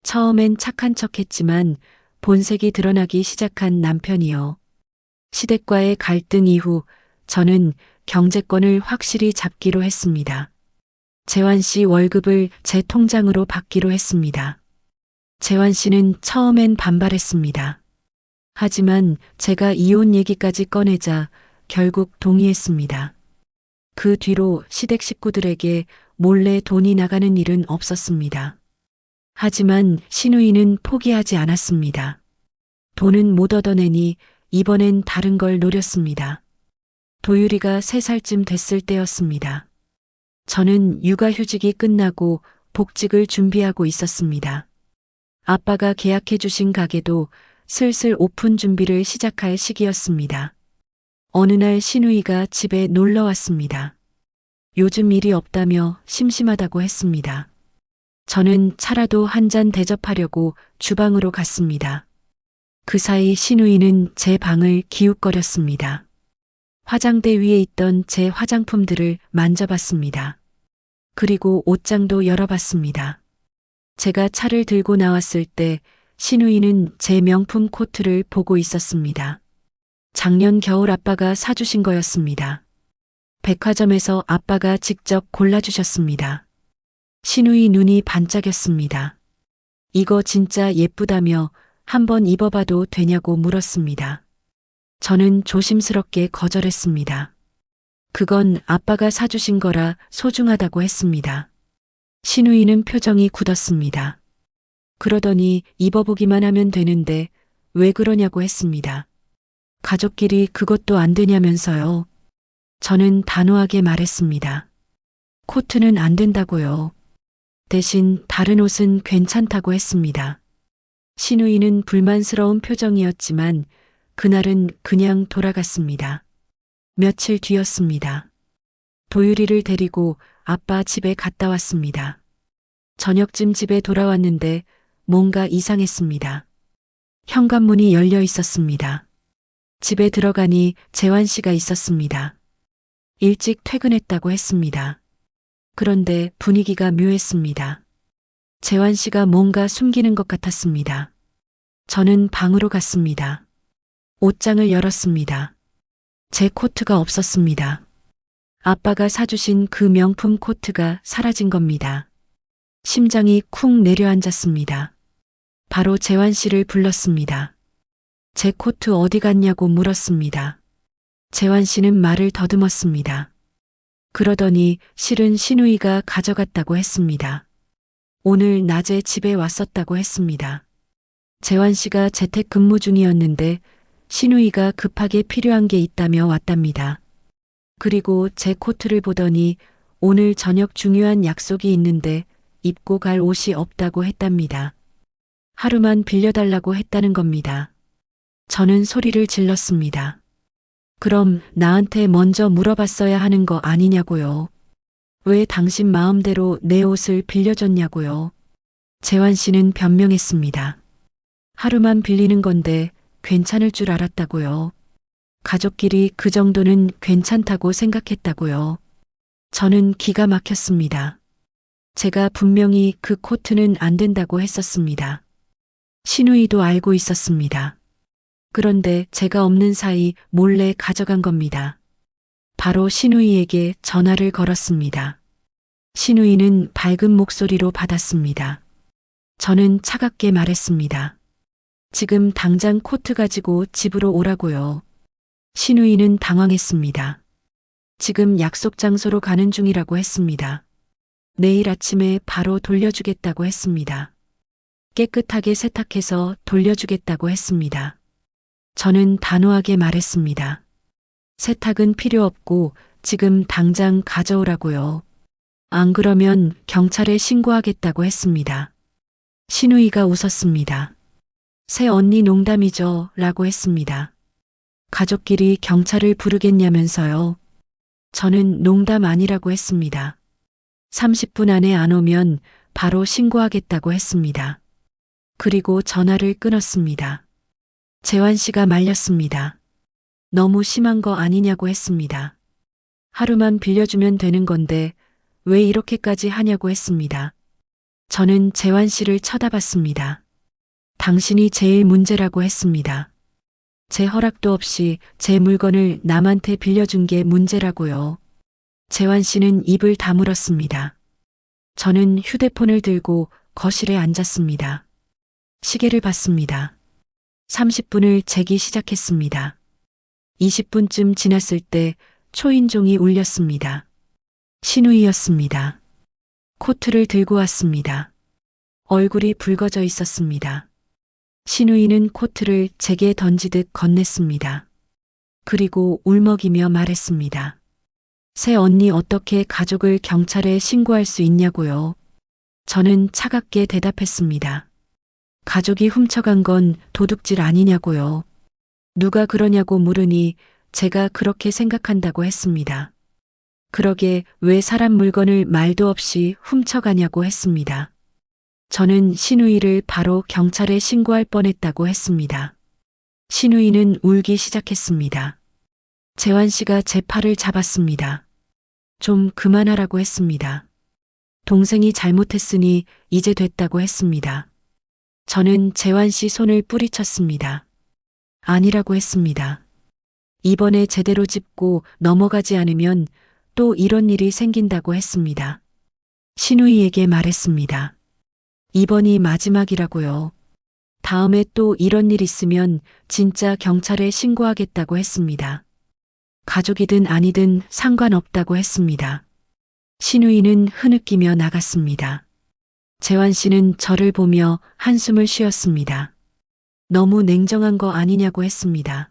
처음엔 착한 척했지만 본색이 드러나기 시작한 남편이요. 시댁과의 갈등 이후 저는 경제권을 확실히 잡기로 했습니다. 재환 씨 월급을 제 통장으로 받기로 했습니다. 재환 씨는 처음엔 반발했습니다. 하지만 제가 이혼 얘기까지 꺼내자 결국 동의했습니다. 그 뒤로 시댁 식구들에게 몰래 돈이 나가는 일은 없었습니다. 하지만 신우이는 포기하지 않았습니다. 돈은 못 얻어내니 이번엔 다른 걸 노렸습니다. 도유리가 3살쯤 됐을 때였습니다. 저는 육아휴직이 끝나고 복직을 준비하고 있었습니다. 아빠가 계약해 주신 가게도 슬슬 오픈 준비를 시작할 시기였습니다. 어느 날 신우이가 집에 놀러 왔습니다. 요즘 일이 없다며 심심하다고 했습니다. 저는 차라도 한 잔 대접하려고 주방으로 갔습니다. 그 사이 신우이는 제 방을 기웃거렸습니다. 화장대 위에 있던 제 화장품들을 만져봤습니다. 그리고 옷장도 열어봤습니다. 제가 차를 들고 나왔을 때 신우이는 제 명품 코트를 보고 있었습니다. 작년 겨울 아빠가 사주신 거였습니다. 백화점에서 아빠가 직접 골라주셨습니다. 신우이 눈이 반짝였습니다. 이거 진짜 예쁘다며 한번 입어봐도 되냐고 물었습니다. 저는 조심스럽게 거절했습니다. 그건 아빠가 사주신 거라 소중하다고 했습니다. 신우이는 표정이 굳었습니다. 그러더니 입어보기만 하면 되는데 왜 그러냐고 했습니다. 가족끼리 그것도 안 되냐면서요. 저는 단호하게 말했습니다. 코트는 안 된다고요. 대신 다른 옷은 괜찮다고 했습니다. 신우이는 불만스러운 표정이었지만 그날은 그냥 돌아갔습니다. 며칠 뒤였습니다. 도유리를 데리고 아빠 집에 갔다 왔습니다. 저녁쯤 집에 돌아왔는데 뭔가 이상했습니다. 현관문이 열려 있었습니다. 집에 들어가니 재환 씨가 있었습니다. 일찍 퇴근했다고 했습니다. 그런데 분위기가 묘했습니다. 재환 씨가 뭔가 숨기는 것 같았습니다. 저는 방으로 갔습니다. 옷장을 열었습니다. 제 코트가 없었습니다. 아빠가 사주신 그 명품 코트가 사라진 겁니다. 심장이 쿵 내려앉았습니다. 바로 재환 씨를 불렀습니다. 제 코트 어디 갔냐고 물었습니다. 재환 씨는 말을 더듬었습니다. 그러더니 실은 신우이가 가져갔다고 했습니다. 오늘 낮에 집에 왔었다고 했습니다. 재환 씨가 재택근무 중이었는데 신우이가 급하게 필요한 게 있다며 왔답니다. 그리고 제 코트를 보더니 오늘 저녁 중요한 약속이 있는데 입고 갈 옷이 없다고 했답니다. 하루만 빌려달라고 했다는 겁니다. 저는 소리를 질렀습니다. 그럼 나한테 먼저 물어봤어야 하는 거 아니냐고요. 왜 당신 마음대로 내 옷을 빌려줬냐고요. 재환 씨는 변명했습니다. 하루만 빌리는 건데 괜찮을 줄 알았다고요. 가족끼리 그 정도는 괜찮다고 생각했다고요. 저는 기가 막혔습니다. 제가 분명히 그 코트는 안 된다고 했었습니다. 신우이도 알고 있었습니다. 그런데 제가 없는 사이 몰래 가져간 겁니다. 바로 신우이에게 전화를 걸었습니다. 신우이는 밝은 목소리로 받았습니다. 저는 차갑게 말했습니다. 지금 당장 코트 가지고 집으로 오라고요. 신우이는 당황했습니다. 지금 약속 장소로 가는 중이라고 했습니다. 내일 아침에 바로 돌려주겠다고 했습니다. 깨끗하게 세탁해서 돌려주겠다고 했습니다. 저는 단호하게 말했습니다. 세탁은 필요 없고 지금 당장 가져오라고요. 안 그러면 경찰에 신고하겠다고 했습니다. 신우이가 웃었습니다. 새 언니 농담이죠 라고 했습니다. 가족끼리 경찰을 부르겠냐면서요. 저는 농담 아니라고 했습니다. 30분 안에 안 오면 바로 신고하겠다고 했습니다. 그리고 전화를 끊었습니다. 재환 씨가 말렸습니다. 너무 심한 거 아니냐고 했습니다. 하루만 빌려주면 되는 건데 왜 이렇게까지 하냐고 했습니다. 저는 재환 씨를 쳐다봤습니다. 당신이 제일 문제라고 했습니다. 제 허락도 없이 제 물건을 남한테 빌려준 게 문제라고요. 재환 씨는 입을 다물었습니다. 저는 휴대폰을 들고 거실에 앉았습니다. 시계를 봤습니다. 30분을 재기 시작했습니다. 20분쯤 지났을 때 초인종이 울렸습니다. 신우이였습니다. 코트를 들고 왔습니다. 얼굴이 붉어져 있었습니다. 신우이는 코트를 제게 던지듯 건넸습니다. 그리고 울먹이며 말했습니다. 새 언니 어떻게 가족을 경찰에 신고할 수 있냐고요. 저는 차갑게 대답했습니다. 가족이 훔쳐간 건 도둑질 아니냐고요. 누가 그러냐고 물으니 제가 그렇게 생각한다고 했습니다. 그러게 왜 사람 물건을 말도 없이 훔쳐가냐고 했습니다. 저는 신우이를 바로 경찰에 신고할 뻔했다고 했습니다. 신우이는 울기 시작했습니다. 재환 씨가 제 팔을 잡았습니다. 좀 그만하라고 했습니다. 동생이 잘못했으니 이제 됐다고 했습니다. 저는 재환 씨 손을 뿌리쳤습니다. 아니라고 했습니다. 이번에 제대로 짚고 넘어가지 않으면 또 이런 일이 생긴다고 했습니다. 신우이에게 말했습니다. 이번이 마지막이라고요. 다음에 또 이런 일 있으면 진짜 경찰에 신고하겠다고 했습니다. 가족이든 아니든 상관없다고 했습니다. 신우이는 흐느끼며 나갔습니다. 재환 씨는 저를 보며 한숨을 쉬었습니다. 너무 냉정한 거 아니냐고 했습니다.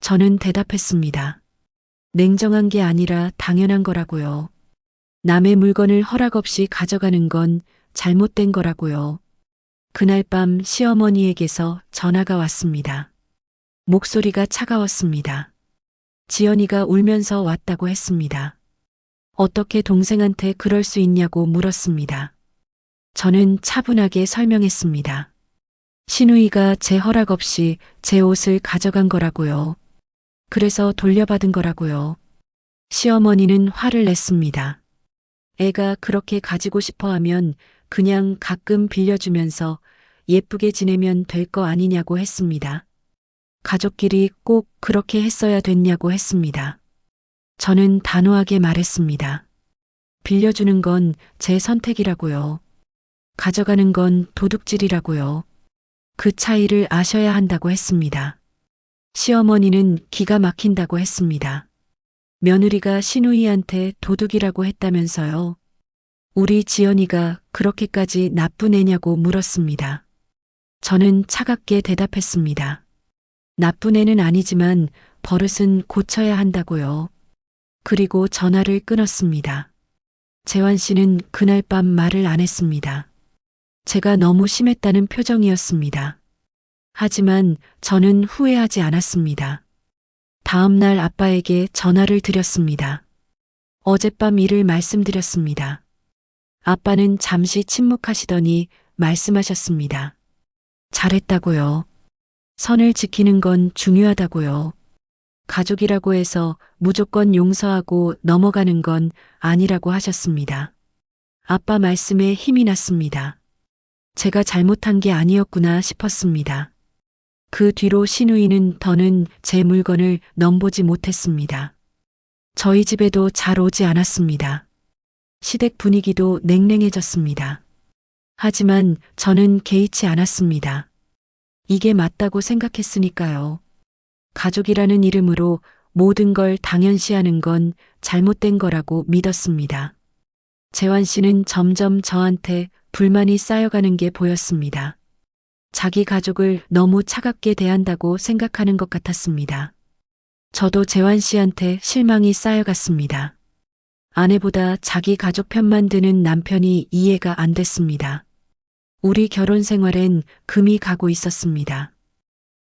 저는 대답했습니다. 냉정한 게 아니라 당연한 거라고요. 남의 물건을 허락 없이 가져가는 건 잘못된 거라고요. 그날 밤 시어머니에게서 전화가 왔습니다. 목소리가 차가웠습니다. 지연이가 울면서 왔다고 했습니다. 어떻게 동생한테 그럴 수 있냐고 물었습니다. 저는 차분하게 설명했습니다. 신우이가 제 허락 없이 제 옷을 가져간 거라고요. 그래서 돌려받은 거라고요. 시어머니는 화를 냈습니다. 애가 그렇게 가지고 싶어 하면 그냥 가끔 빌려주면서 예쁘게 지내면 될 거 아니냐고 했습니다. 가족끼리 꼭 그렇게 했어야 됐냐고 했습니다. 저는 단호하게 말했습니다. 빌려주는 건 제 선택이라고요. 가져가는 건 도둑질이라고요. 그 차이를 아셔야 한다고 했습니다. 시어머니는 기가 막힌다고 했습니다. 며느리가 신우이한테 도둑이라고 했다면서요. 우리 지연이가 그렇게까지 나쁜 애냐고 물었습니다. 저는 차갑게 대답했습니다. 나쁜 애는 아니지만 버릇은 고쳐야 한다고요. 그리고 전화를 끊었습니다. 재환 씨는 그날 밤 말을 안 했습니다. 제가 너무 심했다는 표정이었습니다. 하지만 저는 후회하지 않았습니다. 다음 날 아빠에게 전화를 드렸습니다. 어젯밤 일을 말씀드렸습니다. 아빠는 잠시 침묵하시더니 말씀하셨습니다. 잘했다고요. 선을 지키는 건 중요하다고요. 가족이라고 해서 무조건 용서하고 넘어가는 건 아니라고 하셨습니다. 아빠 말씀에 힘이 났습니다. 제가 잘못한 게 아니었구나 싶었습니다. 그 뒤로 신우이는 더는 제 물건을 넘보지 못했습니다. 저희 집에도 잘 오지 않았습니다. 시댁 분위기도 냉랭해졌습니다. 하지만 저는 개의치 않았습니다. 이게 맞다고 생각했으니까요. 가족이라는 이름으로 모든 걸 당연시하는 건 잘못된 거라고 믿었습니다. 재환 씨는 점점 저한테 불만이 쌓여가는 게 보였습니다. 자기 가족을 너무 차갑게 대한다고 생각하는 것 같았습니다. 저도 재환 씨한테 실망이 쌓여갔습니다. 아내보다 자기 가족 편만 드는 남편이 이해가 안 됐습니다. 우리 결혼 생활엔 금이 가고 있었습니다.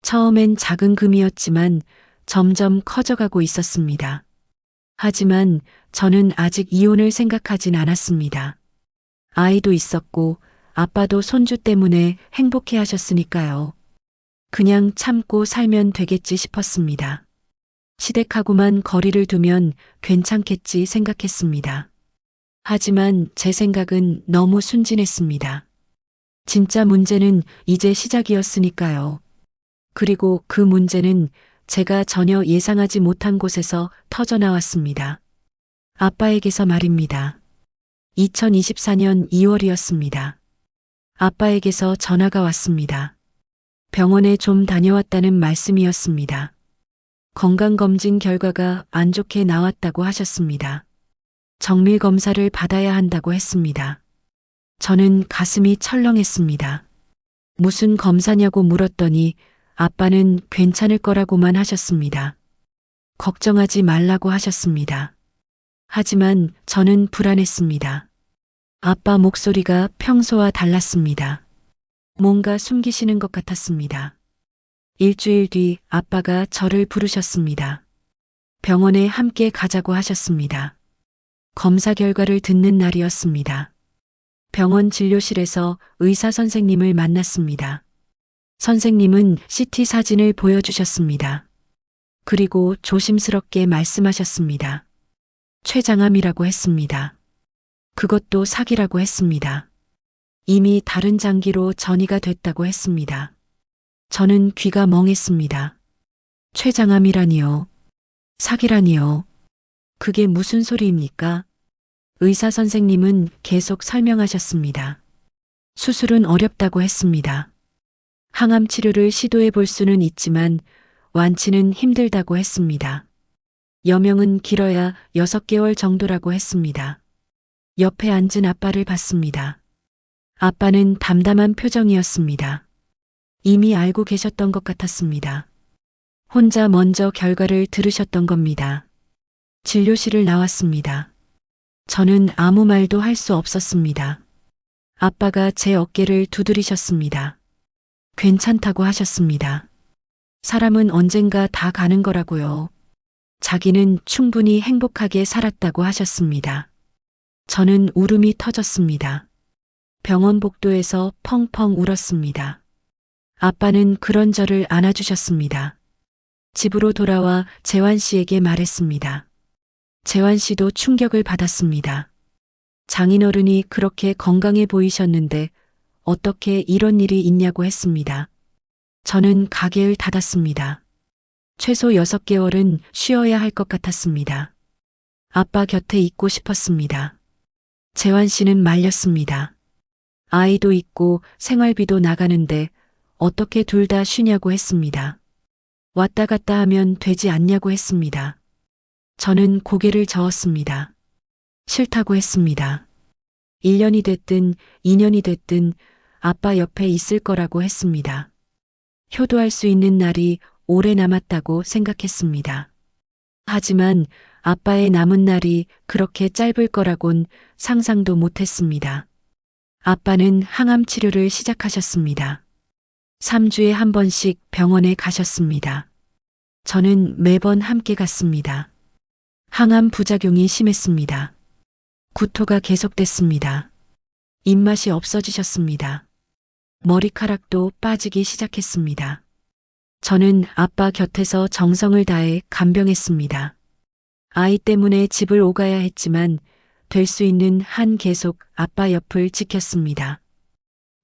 처음엔 작은 금이었지만 점점 커져가고 있었습니다. 하지만 저는 아직 이혼을 생각하진 않았습니다. 아이도 있었고 아빠도 손주 때문에 행복해 하셨으니까요. 그냥 참고 살면 되겠지 싶었습니다. 시댁하고만 거리를 두면 괜찮겠지 생각했습니다. 하지만 제 생각은 너무 순진했습니다. 진짜 문제는 이제 시작이었으니까요. 그리고 그 문제는 제가 전혀 예상하지 못한 곳에서 터져 나왔습니다. 아빠에게서 말입니다. 2024년 2월이었습니다. 아빠에게서 전화가 왔습니다. 병원에 좀 다녀왔다는 말씀이었습니다. 건강검진 결과가 안 좋게 나왔다고 하셨습니다. 정밀 검사를 받아야 한다고 했습니다. 저는 가슴이 철렁했습니다. 무슨 검사냐고 물었더니 아빠는 괜찮을 거라고만 하셨습니다. 걱정하지 말라고 하셨습니다. 하지만 저는 불안했습니다. 아빠 목소리가 평소와 달랐습니다. 뭔가 숨기시는 것 같았습니다. 일주일 뒤 아빠가 저를 부르셨습니다. 병원에 함께 가자고 하셨습니다. 검사 결과를 듣는 날이었습니다. 병원 진료실에서 의사 선생님을 만났습니다. 선생님은 CT 사진을 보여주셨습니다. 그리고 조심스럽게 말씀하셨습니다. 췌장암이라고 했습니다. 그것도 사기라고 했습니다. 이미 다른 장기로 전이가 됐다고 했습니다. 저는 귀가 멍했습니다. 췌장암이라니요. 사기라니요. 그게 무슨 소리입니까? 의사 선생님은 계속 설명하셨습니다. 수술은 어렵다고 했습니다. 항암 치료를 시도해 볼 수는 있지만 완치는 힘들다고 했습니다. 여명은 길어야 6개월 정도라고 했습니다. 옆에 앉은 아빠를 봤습니다. 아빠는 담담한 표정이었습니다. 이미 알고 계셨던 것 같았습니다. 혼자 먼저 결과를 들으셨던 겁니다. 진료실을 나왔습니다. 저는 아무 말도 할 수 없었습니다. 아빠가 제 어깨를 두드리셨습니다. 괜찮다고 하셨습니다. 사람은 언젠가 다 가는 거라고요. 자기는 충분히 행복하게 살았다고 하셨습니다. 저는 울음이 터졌습니다. 병원 복도에서 펑펑 울었습니다. 아빠는 그런 저를 안아주셨습니다. 집으로 돌아와 재환 씨에게 말했습니다. 재환 씨도 충격을 받았습니다. 장인어른이 그렇게 건강해 보이셨는데 어떻게 이런 일이 있냐고 했습니다. 저는 가게를 닫았습니다. 최소 6개월은 쉬어야 할 것 같았습니다. 아빠 곁에 있고 싶었습니다. 재환 씨는 말렸습니다. 아이도 있고 생활비도 나가는데 어떻게 둘 다 쉬냐고 했습니다. 왔다 갔다 하면 되지 않냐고 했습니다. 저는 고개를 저었습니다. 싫다고 했습니다. 1년이 됐든 2년이 됐든 아빠 옆에 있을 거라고 했습니다. 효도할 수 있는 날이 오래 남았다고 생각했습니다. 하지만 아빠의 남은 날이 그렇게 짧을 거라곤 상상도 못했습니다. 아빠는 항암 치료를 시작하셨습니다. 3주에 한 번씩 병원에 가셨습니다. 저는 매번 함께 갔습니다. 항암 부작용이 심했습니다. 구토가 계속됐습니다. 입맛이 없어지셨습니다. 머리카락도 빠지기 시작했습니다. 저는 아빠 곁에서 정성을 다해 간병했습니다. 아이 때문에 집을 오가야 했지만 될 수 있는 한 계속 아빠 옆을 지켰습니다.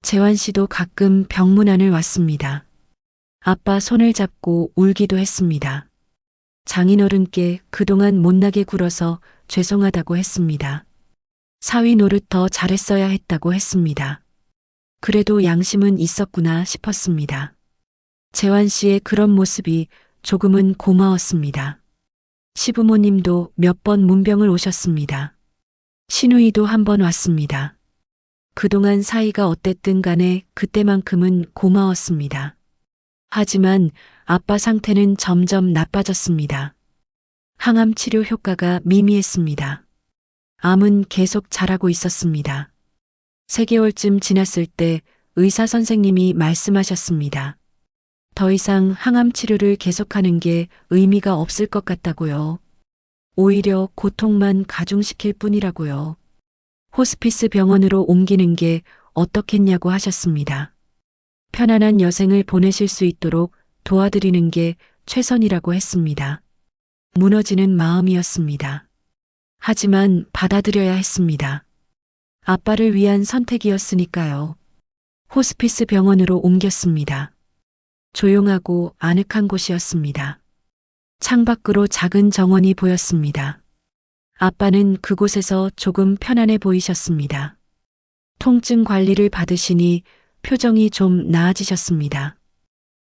재환 씨도 가끔 병문 안을 왔습니다. 아빠 손을 잡고 울기도 했습니다. 장인어른께 그동안 못나게 굴어서 죄송하다고 했습니다. 사위 노릇 더 잘했어야 했다고 했습니다. 그래도 양심은 있었구나 싶었습니다. 재환 씨의 그런 모습이 조금은 고마웠습니다. 시부모님도 몇 번 문병을 오셨습니다. 시누이도 한 번 왔습니다. 그동안 사이가 어땠든 간에 그때만큼은 고마웠습니다. 하지만 아빠 상태는 점점 나빠졌습니다. 항암 치료 효과가 미미했습니다. 암은 계속 자라고 있었습니다. 3개월쯤 지났을 때 의사 선생님이 말씀하셨습니다. 더 이상 항암 치료를 계속하는 게 의미가 없을 것 같다고요. 오히려 고통만 가중시킬 뿐이라고요. 호스피스 병원으로 옮기는 게 어떻겠냐고 하셨습니다. 편안한 여생을 보내실 수 있도록 도와드리는 게 최선이라고 했습니다. 무너지는 마음이었습니다. 하지만 받아들여야 했습니다. 아빠를 위한 선택이었으니까요. 호스피스 병원으로 옮겼습니다. 조용하고 아늑한 곳이었습니다. 창밖으로 작은 정원이 보였습니다. 아빠는 그곳에서 조금 편안해 보이셨습니다. 통증 관리를 받으시니 표정이 좀 나아지셨습니다.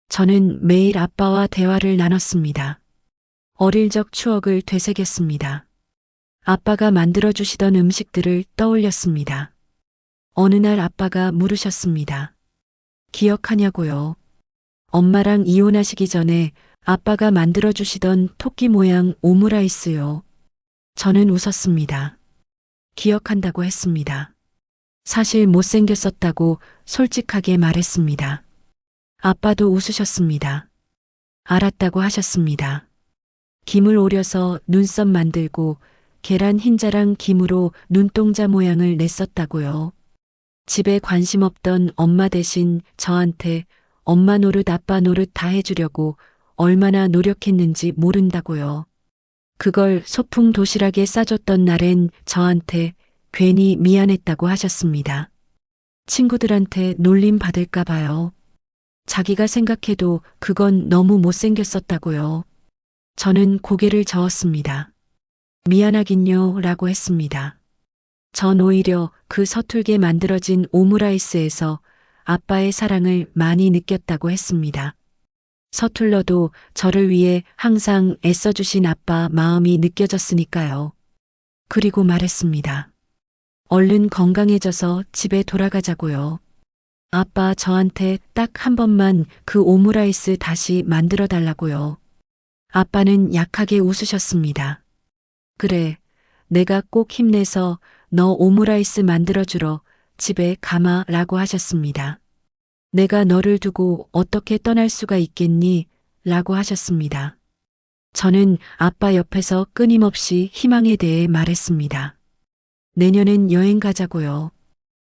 저는 매일 아빠와 대화를 나눴습니다. 어릴 적 추억을 되새겼습니다. 아빠가 만들어주시던 음식들을 떠올렸습니다. 어느 날 아빠가 물으셨습니다. 기억하냐고요? 엄마랑 이혼하시기 전에 아빠가 만들어주시던 토끼 모양 오므라이스요. 저는 웃었습니다. 기억한다고 했습니다. 사실 못생겼었다고 솔직하게 말했습니다. 아빠도 웃으셨습니다. 알았다고 하셨습니다. 김을 오려서 눈썹 만들고 계란 흰자랑 김으로 눈동자 모양을 냈었다고요. 집에 관심 없던 엄마 대신 저한테 엄마 노릇 아빠 노릇 다 해주려고 얼마나 노력했는지 모른다고요. 그걸 소풍 도시락에 싸줬던 날엔 저한테 괜히 미안했다고 하셨습니다. 친구들한테 놀림 받을까 봐요. 자기가 생각해도 그건 너무 못생겼었다고요. 저는 고개를 저었습니다. 미안하긴요 라고 했습니다. 전 오히려 그 서툴게 만들어진 오므라이스에서 아빠의 사랑을 많이 느꼈다고 했습니다. 서툴러도 저를 위해 항상 애써주신 아빠 마음이 느껴졌으니까요. 그리고 말했습니다. 얼른 건강해져서 집에 돌아가자고요. 아빠 저한테 딱 한 번만 그 오므라이스 다시 만들어 달라고요. 아빠는 약하게 웃으셨습니다. 그래, 내가 꼭 힘내서 너 오므라이스 만들어주러 집에 가마 라고 하셨습니다. 내가 너를 두고 어떻게 떠날 수가 있겠니? 라고 하셨습니다. 저는 아빠 옆에서 끊임없이 희망에 대해 말했습니다. 내년엔 여행 가자고요.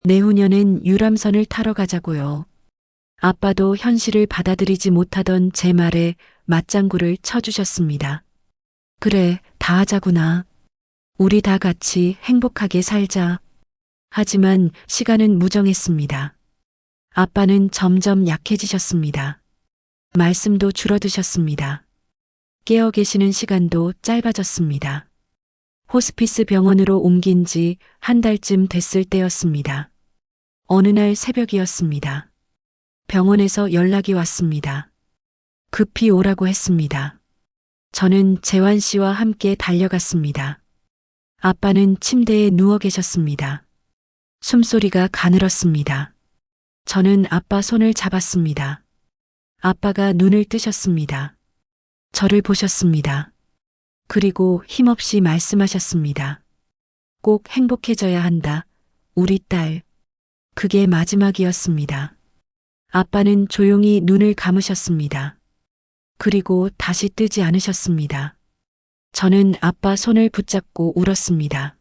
내후년엔 유람선을 타러 가자고요. 아빠도 현실을 받아들이지 못하던 제 말에 맞장구를 쳐주셨습니다. 그래, 다 하자구나. 우리 다 같이 행복하게 살자. 하지만 시간은 무정했습니다. 아빠는 점점 약해지셨습니다. 말씀도 줄어드셨습니다. 깨어 계시는 시간도 짧아졌습니다. 호스피스 병원으로 옮긴 지 한 달쯤 됐을 때였습니다. 어느 날 새벽이었습니다. 병원에서 연락이 왔습니다. 급히 오라고 했습니다. 저는 재환 씨와 함께 달려갔습니다. 아빠는 침대에 누워 계셨습니다. 숨소리가 가늘었습니다. 저는 아빠 손을 잡았습니다. 아빠가 눈을 뜨셨습니다. 저를 보셨습니다. 그리고 힘없이 말씀하셨습니다. 꼭 행복해져야 한다, 우리 딸. 그게 마지막이었습니다. 아빠는 조용히 눈을 감으셨습니다. 그리고 다시 뜨지 않으셨습니다. 저는 아빠 손을 붙잡고 울었습니다.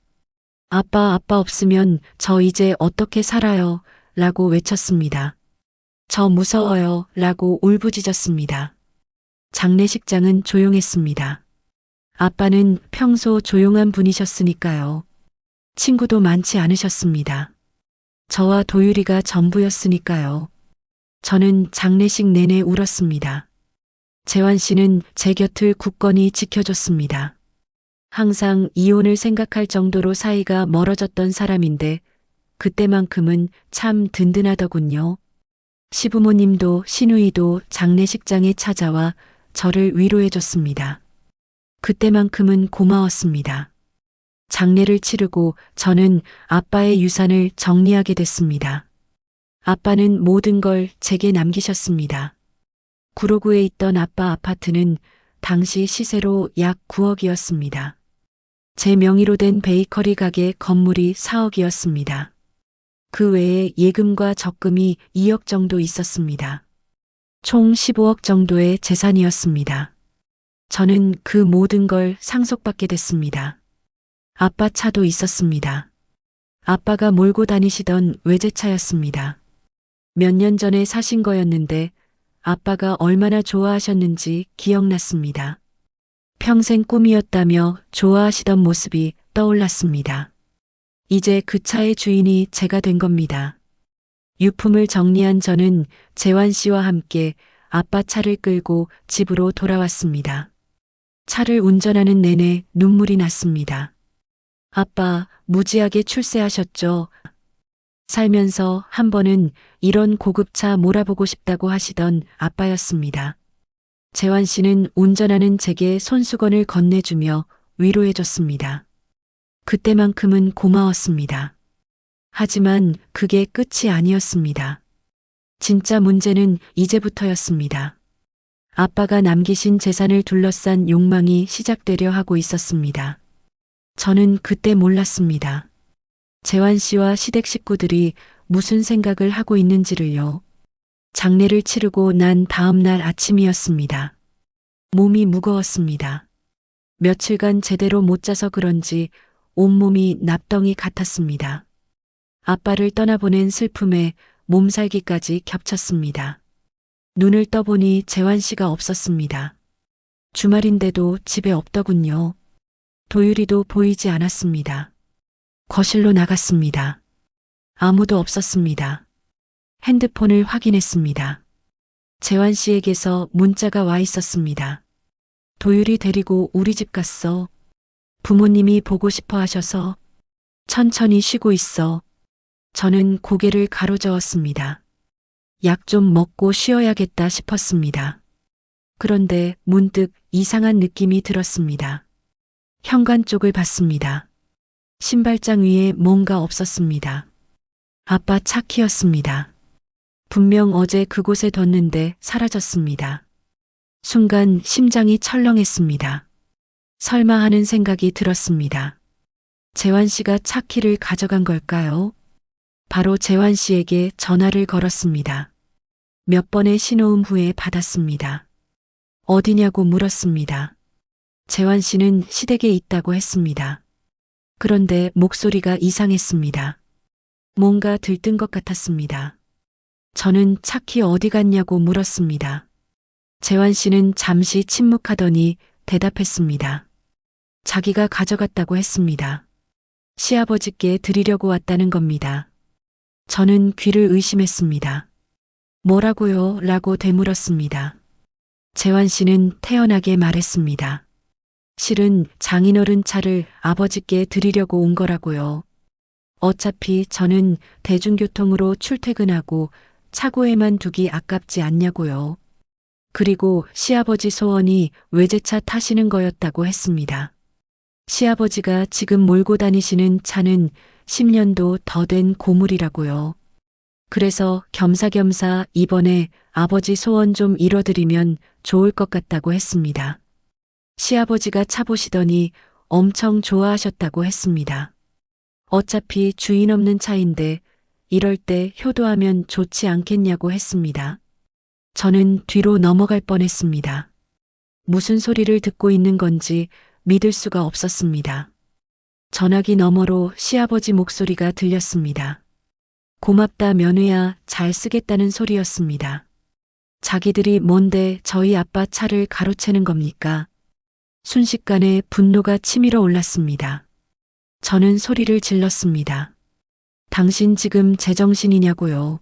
아빠 없으면 저 이제 어떻게 살아요? 라고 외쳤습니다. 저 무서워요. 라고 울부짖었습니다. 장례식장은 조용했습니다. 아빠는 평소 조용한 분이셨으니까요. 친구도 많지 않으셨습니다. 저와 도유리가 전부였으니까요. 저는 장례식 내내 울었습니다. 재환 씨는 제 곁을 굳건히 지켜줬습니다. 항상 이혼을 생각할 정도로 사이가 멀어졌던 사람인데 그때만큼은 참 든든하더군요. 시부모님도 시누이도 장례식장에 찾아와 저를 위로해줬습니다. 그때만큼은 고마웠습니다. 장례를 치르고 저는 아빠의 유산을 정리하게 됐습니다. 아빠는 모든 걸 제게 남기셨습니다. 구로구에 있던 아빠 아파트는 당시 시세로 약 9억이었습니다. 제 명의로 된 베이커리 가게 건물이 4억이었습니다. 그 외에 예금과 적금이 2억 정도 있었습니다. 총 15억 정도의 재산이었습니다. 저는 그 모든 걸 상속받게 됐습니다. 아빠 차도 있었습니다. 아빠가 몰고 다니시던 외제차였습니다. 몇 년 전에 사신 거였는데 아빠가 얼마나 좋아하셨는지 기억났습니다. 평생 꿈이었다며 좋아하시던 모습이 떠올랐습니다. 이제 그 차의 주인이 제가 된 겁니다. 유품을 정리한 저는 재환 씨와 함께 아빠 차를 끌고 집으로 돌아왔습니다. 차를 운전하는 내내 눈물이 났습니다. 아빠, 무지하게 출세하셨죠? 살면서 한 번은 이런 고급차 몰아보고 싶다고 하시던 아빠였습니다. 재환 씨는 운전하는 제게 손수건을 건네주며 위로해줬습니다. 그때만큼은 고마웠습니다. 하지만 그게 끝이 아니었습니다. 진짜 문제는 이제부터였습니다. 아빠가 남기신 재산을 둘러싼 욕망이 시작되려 하고 있었습니다. 저는 그때 몰랐습니다. 재환 씨와 시댁 식구들이 무슨 생각을 하고 있는지를요. 장례를 치르고 난 다음 날 아침이었습니다. 몸이 무거웠습니다. 며칠간 제대로 못 자서 그런지 온몸이 납덩이 같았습니다. 아빠를 떠나보낸 슬픔에 몸살기까지 겹쳤습니다. 눈을 떠보니 재환 씨가 없었습니다. 주말인데도 집에 없더군요. 도유리도 보이지 않았습니다. 거실로 나갔습니다. 아무도 없었습니다. 핸드폰을 확인했습니다. 재환 씨에게서 문자가 와 있었습니다. 도유리 데리고 우리 집 갔어. 부모님이 보고 싶어 하셔서 천천히 쉬고 있어. 저는 고개를 가로저었습니다. 약 좀 먹고 쉬어야겠다 싶었습니다. 그런데 문득 이상한 느낌이 들었습니다. 현관 쪽을 봤습니다. 신발장 위에 뭔가 없었습니다. 아빠 차 키였습니다. 분명 어제 그곳에 뒀는데 사라졌습니다. 순간 심장이 철렁했습니다. 설마 하는 생각이 들었습니다. 재환 씨가 차 키를 가져간 걸까요? 바로 재환 씨에게 전화를 걸었습니다. 몇 번의 신호음 후에 받았습니다. 어디냐고 물었습니다. 재환 씨는 시댁에 있다고 했습니다. 그런데 목소리가 이상했습니다. 뭔가 들뜬 것 같았습니다. 저는 차키 어디 갔냐고 물었습니다. 재환 씨는 잠시 침묵하더니 대답했습니다. 자기가 가져갔다고 했습니다. 시아버지께 드리려고 왔다는 겁니다. 저는 귀를 의심했습니다. 뭐라고요? 라고 되물었습니다. 재환 씨는 태연하게 말했습니다. 실은 장인어른 차를 아버지께 드리려고 온 거라고요. 어차피 저는 대중교통으로 출퇴근하고 차고에만 두기 아깝지 않냐고요. 그리고 시아버지 소원이 외제차 타시는 거였다고 했습니다. 시아버지가 지금 몰고 다니시는 차는 10년도 더 된 고물이라고요. 그래서 겸사겸사 이번에 아버지 소원 좀 이뤄드리면 좋을 것 같다고 했습니다. 시아버지가 차 보시더니 엄청 좋아하셨다고 했습니다. 어차피 주인 없는 차인데 이럴 때 효도하면 좋지 않겠냐고 했습니다. 저는 뒤로 넘어갈 뻔했습니다. 무슨 소리를 듣고 있는 건지 믿을 수가 없었습니다. 전화기 너머로 시아버지 목소리가 들렸습니다. 고맙다 며느야, 잘 쓰겠다는 소리였습니다. 자기들이 뭔데 저희 아빠 차를 가로채는 겁니까? 순식간에 분노가 치밀어 올랐습니다. 저는 소리를 질렀습니다. 당신 지금 제정신이냐고요?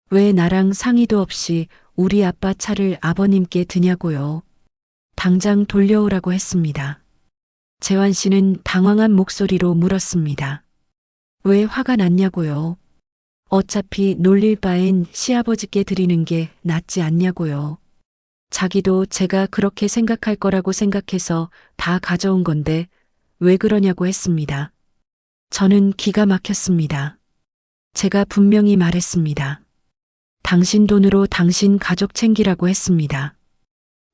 왜 나랑 상의도 없이 우리 아빠 차를 아버님께 드냐고요? 당장 돌려오라고 했습니다. 재환 씨는 당황한 목소리로 물었습니다. 왜 화가 났냐고요? 어차피 놀릴 바엔 시아버지께 드리는 게 낫지 않냐고요. 자기도 제가 그렇게 생각할 거라고 생각해서 다 가져온 건데 왜 그러냐고 했습니다. 저는 기가 막혔습니다. 제가 분명히 말했습니다. 당신 돈으로 당신 가족 챙기라고 했습니다.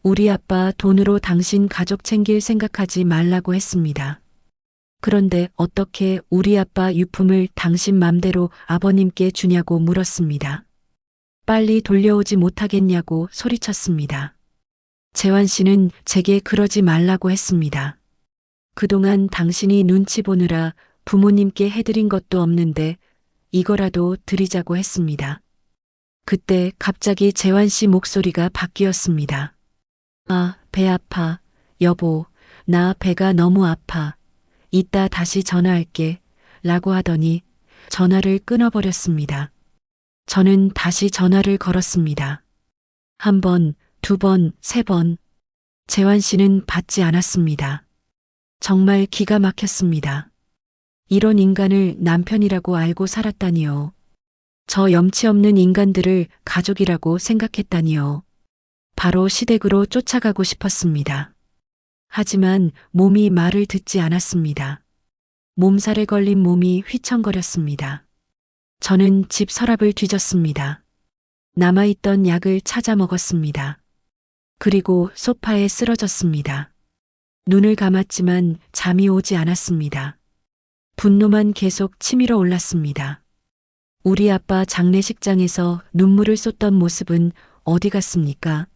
우리 아빠 돈으로 당신 가족 챙길 생각하지 말라고 했습니다. 그런데 어떻게 우리 아빠 유품을 당신 맘대로 아버님께 주냐고 물었습니다. 빨리 돌려오지 못하겠냐고 소리쳤습니다. 재환 씨는 제게 그러지 말라고 했습니다. 그동안 당신이 눈치 보느라 부모님께 해드린 것도 없는데 이거라도 드리자고 했습니다. 그때 갑자기 재환 씨 목소리가 바뀌었습니다. 아, 배 아파. 여보, 나 배가 너무 아파. 이따 다시 전화할게. 라고 하더니 전화를 끊어버렸습니다. 저는 다시 전화를 걸었습니다. 한 번, 두 번, 세 번. 재환 씨는 받지 않았습니다. 정말 기가 막혔습니다. 이런 인간을 남편이라고 알고 살았다니요. 저 염치 없는 인간들을 가족이라고 생각했다니요. 바로 시댁으로 쫓아가고 싶었습니다. 하지만 몸이 말을 듣지 않았습니다. 몸살에 걸린 몸이 휘청거렸습니다. 저는 집 서랍을 뒤졌습니다. 남아있던 약을 찾아 먹었습니다. 그리고 소파에 쓰러졌습니다. 눈을 감았지만 잠이 오지 않았습니다. 분노만 계속 치밀어 올랐습니다. 우리 아빠 장례식장에서 눈물을 쏟던 모습은 어디 갔습니까?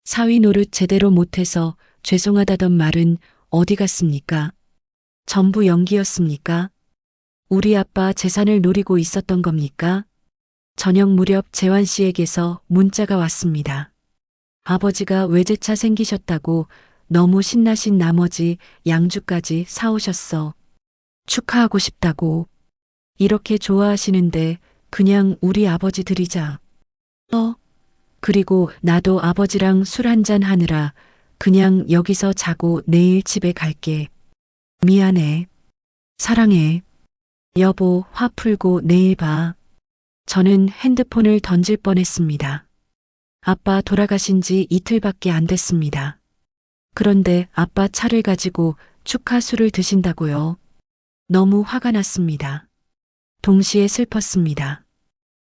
사위 노릇 제대로 못해서 죄송하다던 말은 어디 갔습니까? 전부 연기였습니까? 우리 아빠 재산을 노리고 있었던 겁니까? 저녁 무렵 재환 씨에게서 문자가 왔습니다. 아버지가 외제차 생기셨다고 너무 신나신 나머지 양주까지 사오셨어. 축하하고 싶다고. 이렇게 좋아하시는데 그냥 우리 아버지 드리자. 그리고 나도 아버지랑 술 한잔 하느라 그냥 여기서 자고 내일 집에 갈게. 미안해. 사랑해. 여보, 화 풀고 내일 봐. 저는 핸드폰을 던질 뻔했습니다. 아빠 돌아가신 지 이틀밖에 안 됐습니다. 그런데 아빠 차를 가지고 축하 술을 드신다고요. 너무 화가 났습니다. 동시에 슬펐습니다.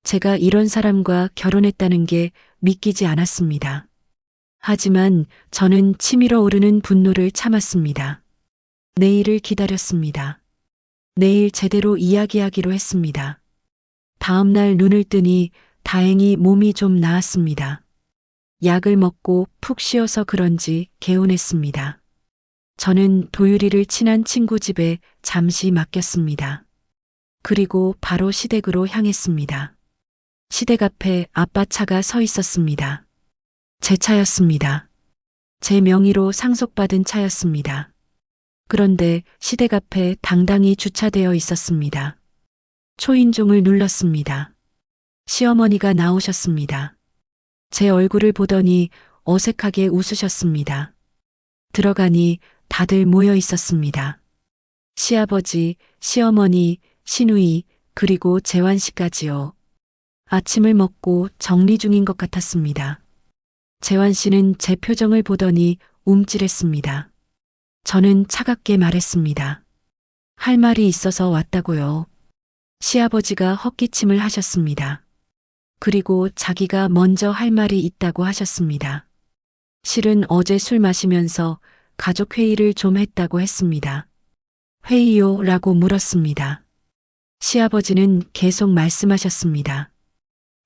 제가 이런 사람과 결혼했다는 게 믿기지 않았습니다. 하지만 저는 치밀어 오르는 분노를 참았습니다. 내일을 기다렸습니다. 내일 제대로 이야기하기로 했습니다. 다음 날 눈을 뜨니 다행히 몸이 좀 나았습니다. 약을 먹고 푹 쉬어서 그런지 개운했습니다. 저는 도유리를 친한 친구 집에 잠시 맡겼습니다. 그리고 바로 시댁으로 향했습니다. 시댁 앞에 아빠 차가 서 있었습니다. 제 차였습니다. 제 명의로 상속받은 차였습니다. 그런데 시댁 앞에 당당히 주차되어 있었습니다. 초인종을 눌렀습니다. 시어머니가 나오셨습니다. 제 얼굴을 보더니 어색하게 웃으셨습니다. 들어가니 다들 모여 있었습니다. 시아버지, 시어머니, 시누이, 그리고 재환 씨까지요. 아침을 먹고 정리 중인 것 같았습니다. 재환 씨는 제 표정을 보더니 움찔했습니다. 저는 차갑게 말했습니다. 할 말이 있어서 왔다고요. 시아버지가 헛기침을 하셨습니다. 그리고 자기가 먼저 할 말이 있다고 하셨습니다. 실은 어제 술 마시면서 가족 회의를 좀 했다고 했습니다. 회의요? 라고 물었습니다. 시아버지는 계속 말씀하셨습니다.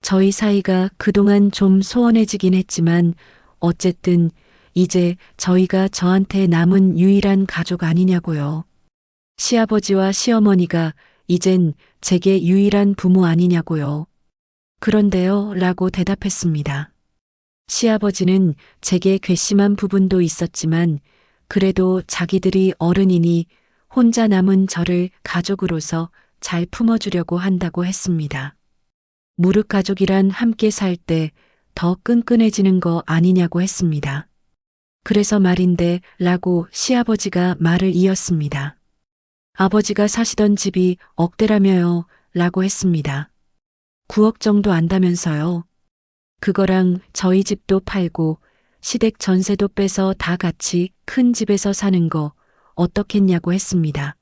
저희 사이가 그동안 좀 소원해지긴 했지만 어쨌든 이제 저희가 저한테 남은 유일한 가족 아니냐고요. 시아버지와 시어머니가 이젠 제게 유일한 부모 아니냐고요. 그런데요, 라고 대답했습니다. 시아버지는 제게 괘씸한 부분도 있었지만 그래도 자기들이 어른이니 혼자 남은 저를 가족으로서 잘 품어주려고 한다고 했습니다. 무릇 가족이란 함께 살 때 더 끈끈해지는 거 아니냐고 했습니다. 그래서 말인데 라고 시아버지가 말을 이었습니다. 아버지가 사시던 집이 억대라며요 라고 했습니다. 9억 정도 안다면서요. 그거랑 저희 집도 팔고 시댁 전세도 빼서 다 같이 큰 집에서 사는 거 어떻겠냐고 했습니다.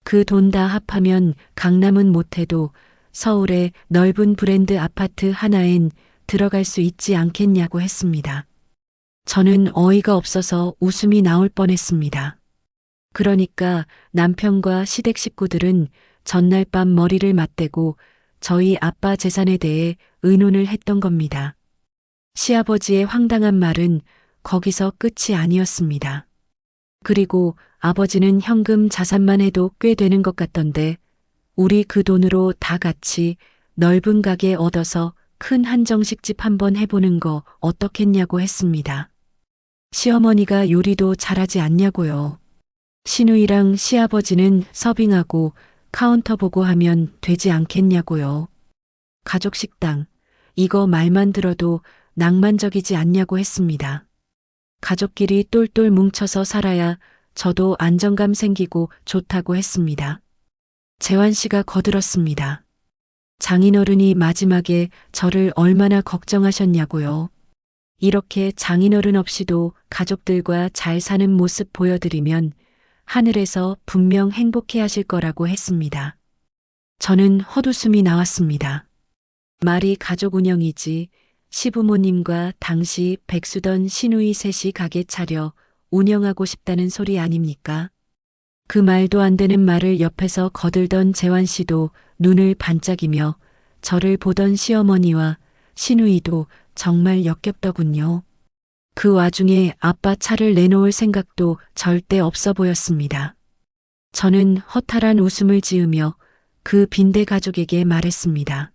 그 돈 다 합하면 강남은 못해도 서울의 넓은 브랜드 아파트 하나엔 들어갈 수 있지 않겠냐고 했습니다. 저는 어이가 없어서 웃음이 나올 뻔했습니다. 그러니까 남편과 시댁 식구들은 전날 밤 머리를 맞대고 저희 아빠 재산에 대해 의논을 했던 겁니다. 시아버지의 황당한 말은 거기서 끝이 아니었습니다. 그리고 아버지는 현금 자산만 해도 꽤 되는 것 같던데 우리 그 돈으로 다 같이 넓은 가게 얻어서 큰 한정식집 한번 해보는 거 어떻겠냐고 했습니다. 시어머니가 요리도 잘하지 않냐고요. 시누이랑 시아버지는 서빙하고 카운터 보고 하면 되지 않겠냐고요. 가족 식당, 이거 말만 들어도 낭만적이지 않냐고 했습니다. 가족끼리 똘똘 뭉쳐서 살아야 저도 안정감 생기고 좋다고 했습니다. 재환 씨가 거들었습니다. 장인어른이 마지막에 저를 얼마나 걱정하셨냐고요. 이렇게 장인어른 없이도 가족들과 잘 사는 모습 보여드리면 하늘에서 분명 행복해 하실 거라고 했습니다. 저는 헛웃음이 나왔습니다. 말이 가족 운영이지 시부모님과 당시 백수던 시누이 셋이 가게 차려 운영하고 싶다는 소리 아닙니까? 그 말도 안 되는 말을 옆에서 거들던 재환 씨도 눈을 반짝이며 저를 보던 시어머니와 시누이도 정말 역겹더군요. 그 와중에 아빠 차를 내놓을 생각도 절대 없어 보였습니다. 저는 허탈한 웃음을 지으며 그 빈대 가족에게 말했습니다.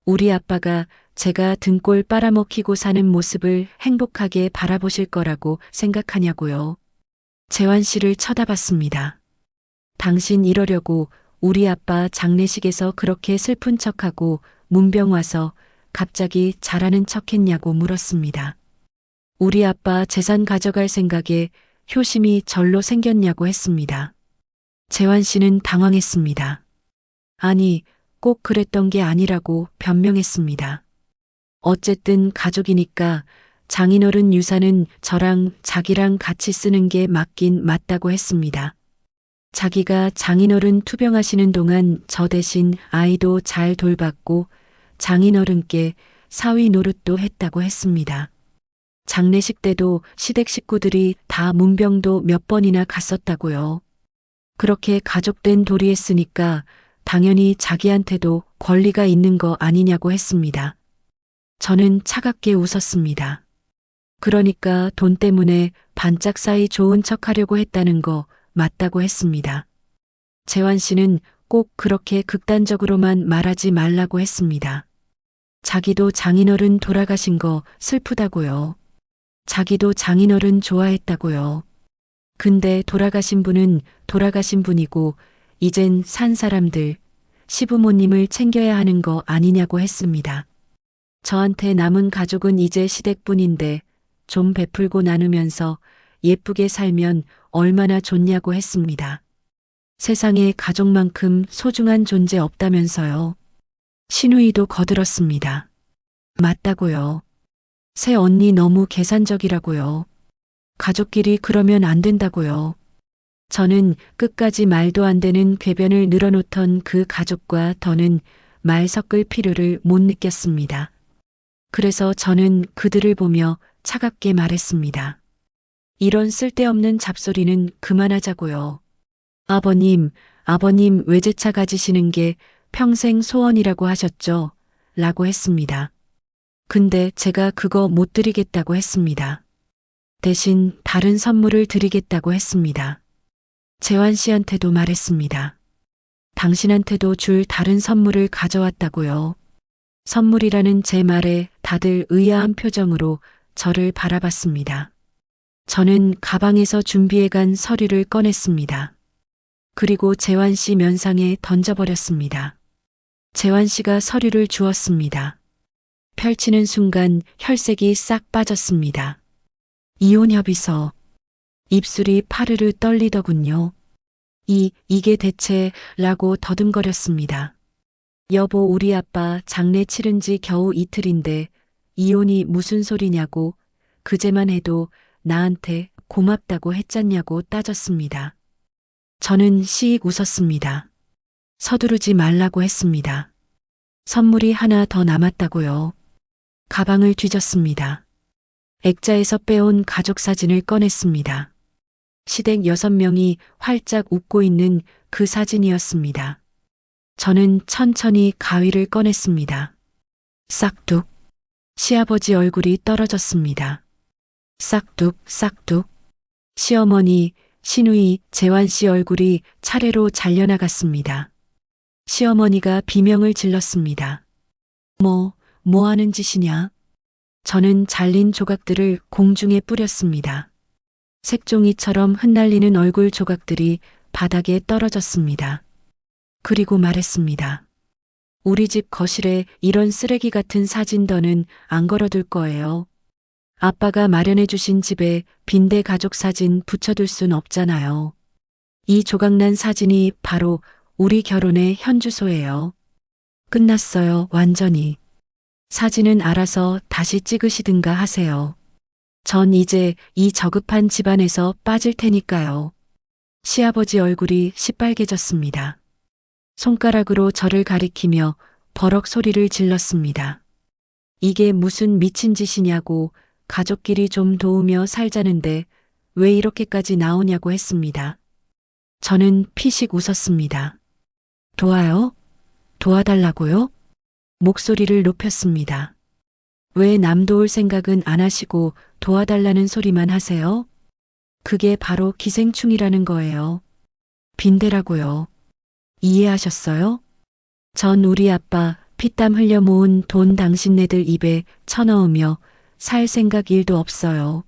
우리 아빠가 제가 등골 빨아먹히고 사는 모습을 행복하게 바라보실 거라고 생각하냐고요. 재환 씨를 쳐다봤습니다. 당신 이러려고 우리 아빠 장례식에서 그렇게 슬픈 척하고 문병 와서 갑자기 잘하는 척했냐고 물었습니다. 우리 아빠 재산 가져갈 생각에 효심이 절로 생겼냐고 했습니다. 재환 씨는 당황했습니다. 아니, 꼭 그랬던 게 아니라고 변명했습니다. 어쨌든 가족이니까 장인어른 유산은 저랑 자기랑 같이 쓰는 게 맞긴 맞다고 했습니다. 자기가 장인어른 투병하시는 동안 저 대신 아이도 잘 돌봤고 장인어른께 사위 노릇도 했다고 했습니다. 장례식 때도 시댁 식구들이 다 문병도 몇 번이나 갔었다고요. 그렇게 가족된 도리했으니까 당연히 자기한테도 권리가 있는 거 아니냐고 했습니다. 저는 차갑게 웃었습니다. 그러니까 돈 때문에 반짝 사이 좋은 척 하려고 했다는 거 맞다고 했습니다. 재환 씨는 꼭 그렇게 극단적으로만 말하지 말라고 했습니다. 자기도 장인어른 돌아가신 거 슬프다고요. 자기도 장인어른 좋아했다고요. 근데 돌아가신 분은 돌아가신 분이고 이젠 산 사람들, 시부모님을 챙겨야 하는 거 아니냐고 했습니다. 저한테 남은 가족은 이제 시댁뿐인데 좀 베풀고 나누면서 예쁘게 살면 얼마나 좋냐고 했습니다. 세상에 가족만큼 소중한 존재 없다면서요. 시누이도 거들었습니다. 맞다고요. 새 언니 너무 계산적이라고요. 가족끼리 그러면 안 된다고요. 저는 끝까지 말도 안 되는 궤변을 늘어놓던 그 가족과 더는 말 섞을 필요를 못 느꼈습니다. 그래서 저는 그들을 보며 차갑게 말했습니다. 이런 쓸데없는 잡소리는 그만하자고요. 아버님 외제차 가지시는 게 평생 소원이라고 하셨죠? 라고 했습니다. 근데 제가 그거 못 드리겠다고 했습니다. 대신 다른 선물을 드리겠다고 했습니다. 재환 씨한테도 말했습니다. 당신한테도 줄 다른 선물을 가져왔다고요. 선물이라는 제 말에 다들 의아한 표정으로 저를 바라봤습니다. 저는 가방에서 준비해간 서류를 꺼냈습니다. 그리고 재환 씨 면상에 던져버렸습니다. 재환 씨가 서류를 주었습니다. 펼치는 순간 혈색이 싹 빠졌습니다. 이혼 협의서. 입술이 파르르 떨리더군요. 이게 대체 라고 더듬거렸습니다. 여보, 우리 아빠 장례 치른 지 겨우 이틀인데 이혼이 무슨 소리냐고 그제만 해도 나한테 고맙다고 했잖냐고 따졌습니다. 저는 시익 웃었습니다. 서두르지 말라고 했습니다. 선물이 하나 더 남았다고요. 가방을 뒤졌습니다. 액자에서 빼온 가족 사진을 꺼냈습니다. 시댁 6명이 활짝 웃고 있는 그 사진이었습니다. 저는 천천히 가위를 꺼냈습니다. 싹둑. 시아버지 얼굴이 떨어졌습니다. 싹둑, 싹둑. 시어머니, 시누이, 재환 씨 얼굴이 차례로 잘려나갔습니다. 시어머니가 비명을 질렀습니다. 뭐 하는 짓이냐? 저는 잘린 조각들을 공중에 뿌렸습니다. 색종이처럼 흩날리는 얼굴 조각들이 바닥에 떨어졌습니다. 그리고 말했습니다. 우리 집 거실에 이런 쓰레기 같은 사진 더는 안 걸어둘 거예요. 아빠가 마련해 주신 집에 빈대 가족 사진 붙여둘 순 없잖아요. 이 조각난 사진이 바로 우리 결혼의 현주소예요. 끝났어요, 완전히. 사진은 알아서 다시 찍으시든가 하세요. 전 이제 이 저급한 집안에서 빠질 테니까요. 시아버지 얼굴이 시빨개졌습니다. 손가락으로 저를 가리키며 버럭 소리를 질렀습니다. 이게 무슨 미친 짓이냐고, 가족끼리 좀 도우며 살자는데 왜 이렇게까지 나오냐고 했습니다. 저는 피식 웃었습니다. 도와요? 도와달라고요? 목소리를 높였습니다. 왜 남 도울 생각은 안 하시고 도와달라는 소리만 하세요? 그게 바로 기생충이라는 거예요. 빈대라고요. 이해하셨어요? 전 우리 아빠 피땀 흘려 모은 돈 당신네들 입에 쳐넣으며 살 생각 1도 없어요.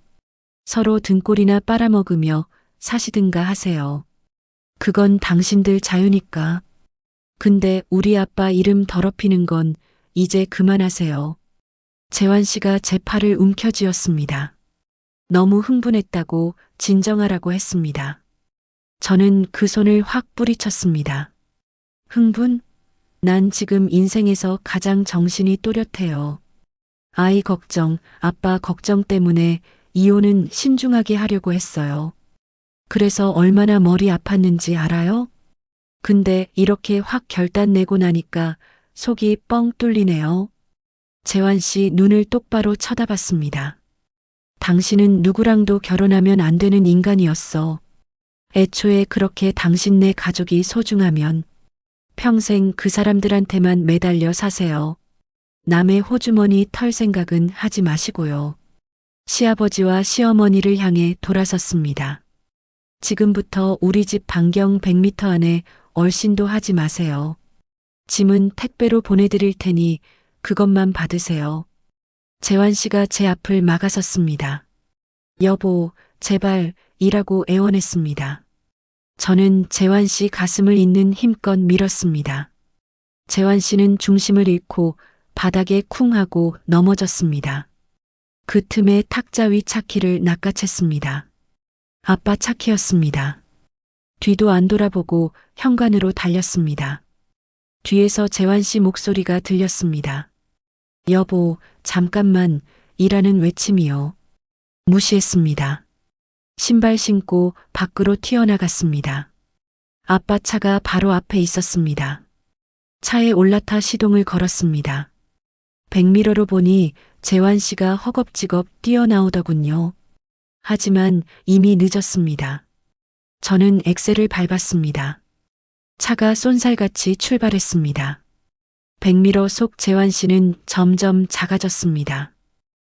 서로 등골이나 빨아먹으며 사시든가 하세요. 그건 당신들 자유니까. 근데 우리 아빠 이름 더럽히는 건 이제 그만하세요. 재환 씨가 제 팔을 움켜쥐었습니다. 너무 흥분했다고 진정하라고 했습니다. 저는 그 손을 확 뿌리쳤습니다. 흥분? 난 지금 인생에서 가장 정신이 또렷해요. 아이 걱정, 아빠 걱정 때문에 이혼은 신중하게 하려고 했어요. 그래서 얼마나 머리 아팠는지 알아요? 근데 이렇게 확 결단 내고 나니까 속이 뻥 뚫리네요. 재환 씨 눈을 똑바로 쳐다봤습니다. 당신은 누구랑도 결혼하면 안 되는 인간이었어. 애초에 그렇게 당신네 가족이 소중하면 평생 그 사람들한테만 매달려 사세요. 남의 호주머니 털 생각은 하지 마시고요. 시아버지와 시어머니를 향해 돌아섰습니다. 지금부터 우리 집 반경 100m 안에 얼씬도 하지 마세요. 짐은 택배로 보내드릴 테니 그것만 받으세요. 재환 씨가 제 앞을 막아섰습니다. 여보, 제발, 이라고 애원했습니다. 저는 재환 씨 가슴을 잇는 힘껏 밀었습니다. 재환 씨는 중심을 잃고 바닥에 쿵 하고 넘어졌습니다. 그 틈에 탁자 위 차키를 낚아챘습니다. 아빠 차키였습니다. 뒤도 안 돌아보고 현관으로 달렸습니다. 뒤에서 재환 씨 목소리가 들렸습니다. 여보, 잠깐만, 이라는 외침이요. 무시했습니다. 신발 신고 밖으로 튀어나갔습니다. 아빠 차가 바로 앞에 있었습니다. 차에 올라타 시동을 걸었습니다. 백미러로 보니 재환 씨가 허겁지겁 뛰어나오더군요. 하지만 이미 늦었습니다. 저는 엑셀을 밟았습니다. 차가 쏜살같이 출발했습니다. 백미러 속 재환 씨는 점점 작아졌습니다.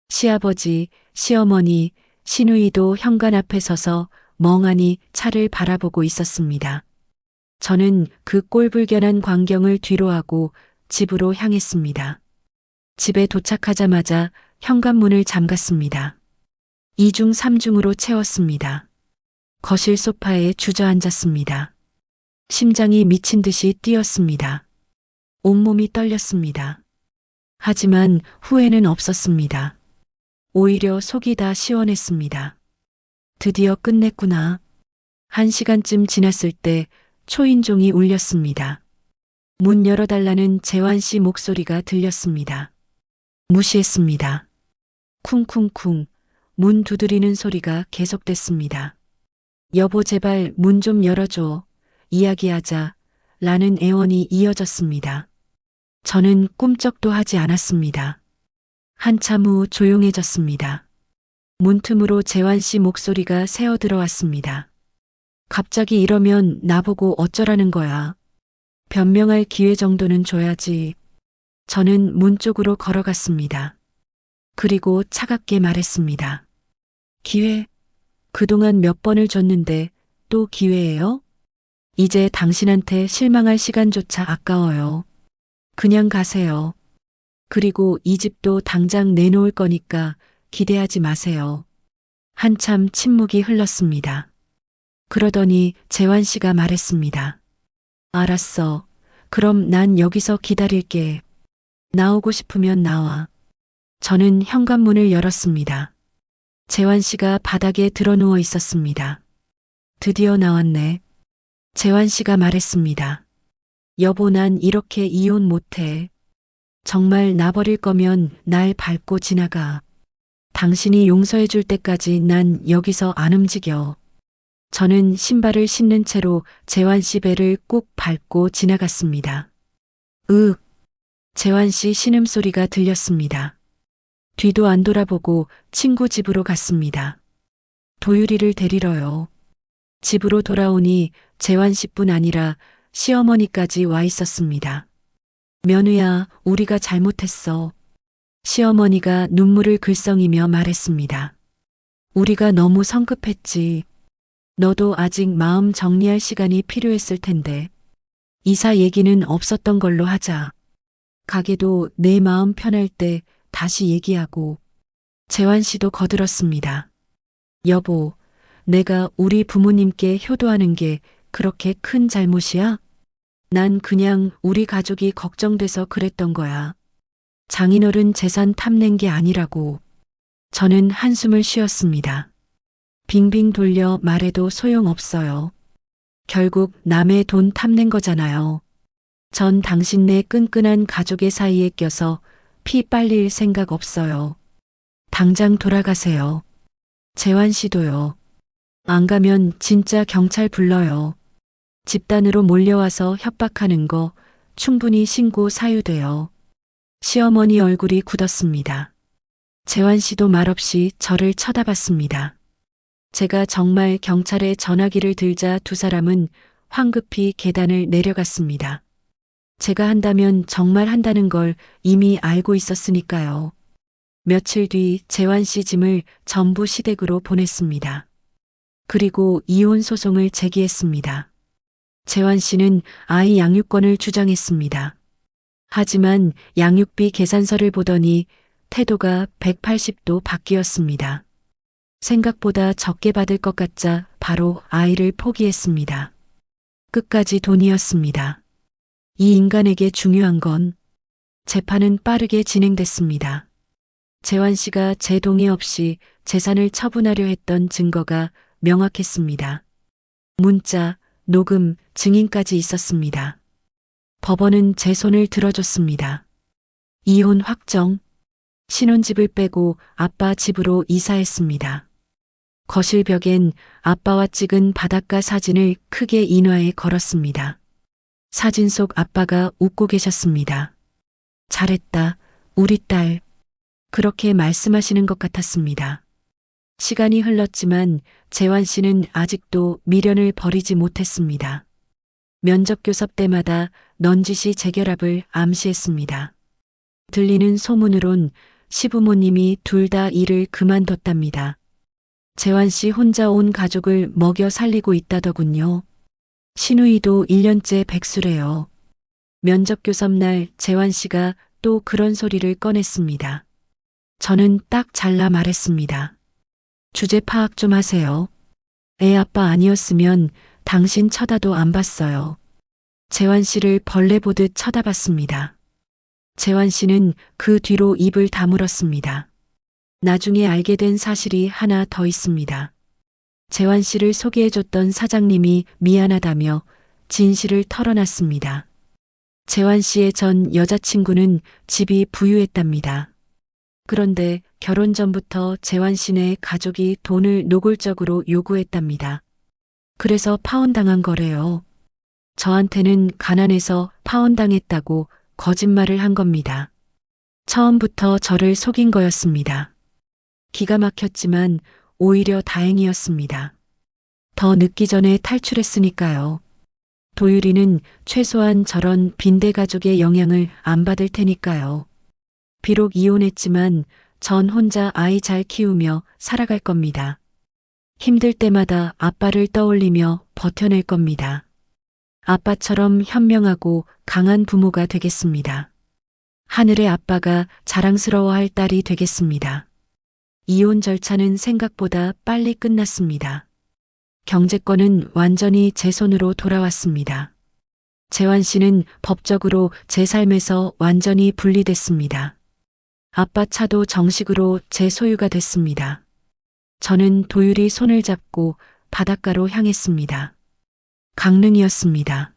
시아버지, 시어머니, 시누이도 현관 앞에 서서 멍하니 차를 바라보고 있었습니다. 저는 그 꼴불견한 광경을 뒤로하고 집으로 향했습니다. 집에 도착하자마자 현관문을 잠갔습니다. 2중 3중으로 채웠습니다. 거실 소파에 주저앉았습니다. 심장이 미친 듯이 뛰었습니다. 온몸이 떨렸습니다. 하지만 후회는 없었습니다. 오히려 속이 다 시원했습니다. 드디어 끝냈구나. 1시간쯤 지났을 때 초인종이 울렸습니다. 문 열어달라는 재환 씨 목소리가 들렸습니다. 무시했습니다. 쿵쿵쿵 문 두드리는 소리가 계속됐습니다. 여보 제발 문 좀 열어줘. 이야기하자. 라는 애원이 이어졌습니다. 저는 꿈쩍도 하지 않았습니다. 한참 후 조용해졌습니다. 문틈으로 재환 씨 목소리가 새어 들어왔습니다. 갑자기 이러면 나보고 어쩌라는 거야. 변명할 기회 정도는 줘야지. 저는 문 쪽으로 걸어갔습니다. 그리고 차갑게 말했습니다. 기회? 그동안 몇 번을 줬는데 또 기회예요? 이제 당신한테 실망할 시간조차 아까워요. 그냥 가세요. 그리고 이 집도 당장 내놓을 거니까 기대하지 마세요. 한참 침묵이 흘렀습니다. 그러더니 재환 씨가 말했습니다. 알았어. 그럼 난 여기서 기다릴게. 나오고 싶으면 나와. 저는 현관문을 열었습니다. 재환 씨가 바닥에 드러 누워 있었습니다. 드디어 나왔네. 재환 씨가 말했습니다. 여보, 난 이렇게 이혼 못해. 정말 나 버릴 거면 날 밟고 지나가. 당신이 용서해 줄 때까지 난 여기서 안 움직여. 저는 신발을 신는 채로 재환 씨 배를 꾹 밟고 지나갔습니다. 으윽. 재환 씨 신음소리가 들렸습니다. 뒤도 안 돌아보고 친구 집으로 갔습니다. 도유리를 데리러요. 집으로 돌아오니 재환 씨뿐 아니라 시어머니까지 와 있었습니다. 며느야, 우리가 잘못했어. 시어머니가 눈물을 글썽이며 말했습니다. 우리가 너무 성급했지. 너도 아직 마음 정리할 시간이 필요했을 텐데. 이사 얘기는 없었던 걸로 하자. 가게도 내 마음 편할 때 다시 얘기하고. 재환 씨도 거들었습니다. 여보, 내가 우리 부모님께 효도하는 게 그렇게 큰 잘못이야? 난 그냥 우리 가족이 걱정돼서 그랬던 거야. 장인어른 재산 탐낸 게 아니라고. 저는 한숨을 쉬었습니다. 빙빙 돌려 말해도 소용없어요. 결국 남의 돈 탐낸 거잖아요. 전 당신네 끈끈한 가족의 사이에 껴서 피 빨릴 생각 없어요. 당장 돌아가세요. 재환 씨도요. 안 가면 진짜 경찰 불러요. 집단으로 몰려와서 협박하는 거 충분히 신고 사유돼요. 시어머니 얼굴이 굳었습니다. 재환 씨도 말없이 저를 쳐다봤습니다. 제가 정말 경찰에 전화기를 들자 두 사람은 황급히 계단을 내려갔습니다. 제가 한다면 정말 한다는 걸 이미 알고 있었으니까요. 며칠 뒤 재환 씨 짐을 전부 시댁으로 보냈습니다. 그리고 이혼 소송을 제기했습니다. 재환 씨는 아이 양육권을 주장했습니다. 하지만 양육비 계산서를 보더니 태도가 180도 바뀌었습니다. 생각보다 적게 받을 것 같자 바로 아이를 포기했습니다. 끝까지 돈이었습니다. 이 인간에게 중요한 건 재판은 빠르게 진행됐습니다. 재환 씨가 제 동의 없이 재산을 처분하려 했던 증거가 명확했습니다. 문자, 녹음, 증인까지 있었습니다. 법원은 제 손을 들어줬습니다. 이혼 확정. 신혼집을 빼고 아빠 집으로 이사했습니다. 거실 벽엔 아빠와 찍은 바닷가 사진을 크게 인화해 걸었습니다. 사진 속 아빠가 웃고 계셨습니다. 잘했다, 우리 딸. 그렇게 말씀하시는 것 같았습니다. 시간이 흘렀지만 재환 씨는 아직도 미련을 버리지 못했습니다. 면접 교섭 때마다 넌지시 재결합을 암시했습니다. 들리는 소문으론 시부모님이 둘 다 일을 그만뒀답니다. 재환 씨 혼자 온 가족을 먹여 살리고 있다더군요. 시누이도 1년째 백수래요. 면접 교섭 날 재환 씨가 또 그런 소리를 꺼냈습니다. 저는 딱 잘라 말했습니다. 주제 파악 좀 하세요. 애 아빠 아니었으면 당신 쳐다도 안 봤어요. 재환 씨를 벌레 보듯 쳐다봤습니다. 재환 씨는 그 뒤로 입을 다물었습니다. 나중에 알게 된 사실이 하나 더 있습니다. 재환 씨를 소개해줬던 사장님이 미안하다며 진실을 털어놨습니다. 재환 씨의 전 여자친구는 집이 부유했답니다. 그런데 결혼 전부터 재환 씨네 가족이 돈을 노골적으로 요구했답니다. 그래서 파혼당한 거래요. 저한테는 가난해서 파혼당했다고 거짓말을 한 겁니다. 처음부터 저를 속인 거였습니다. 기가 막혔지만 오히려 다행이었습니다. 더 늦기 전에 탈출했으니까요. 도유리는 최소한 저런 빈대 가족의 영향을 안 받을 테니까요. 비록 이혼했지만 전 혼자 아이 잘 키우며 살아갈 겁니다. 힘들 때마다 아빠를 떠올리며 버텨낼 겁니다. 아빠처럼 현명하고 강한 부모가 되겠습니다. 하늘의 아빠가 자랑스러워할 딸이 되겠습니다. 이혼 절차는 생각보다 빨리 끝났습니다. 경제권은 완전히 제 손으로 돌아왔습니다. 재환 씨는 법적으로 제 삶에서 완전히 분리됐습니다. 아빠 차도 정식으로 제 소유가 됐습니다. 저는 도율이 손을 잡고 바닷가로 향했습니다. 강릉이었습니다.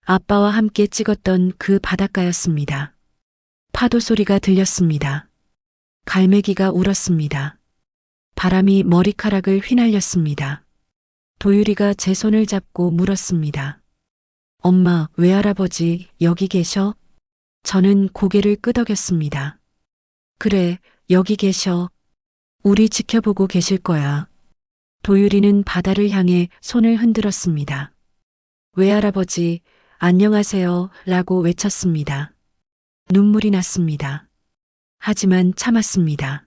아빠와 함께 찍었던 그 바닷가였습니다. 파도 소리가 들렸습니다. 갈매기가 울었습니다. 바람이 머리카락을 휘날렸습니다. 도율이가 제 손을 잡고 물었습니다. 엄마, 외할아버지 여기 계셔? 저는 고개를 끄덕였습니다. 그래, 여기 계셔. 우리 지켜보고 계실 거야. 도율이는 바다를 향해 손을 흔들었습니다. 외할아버지, 안녕하세요 라고 외쳤습니다. 눈물이 났습니다. 하지만 참았습니다.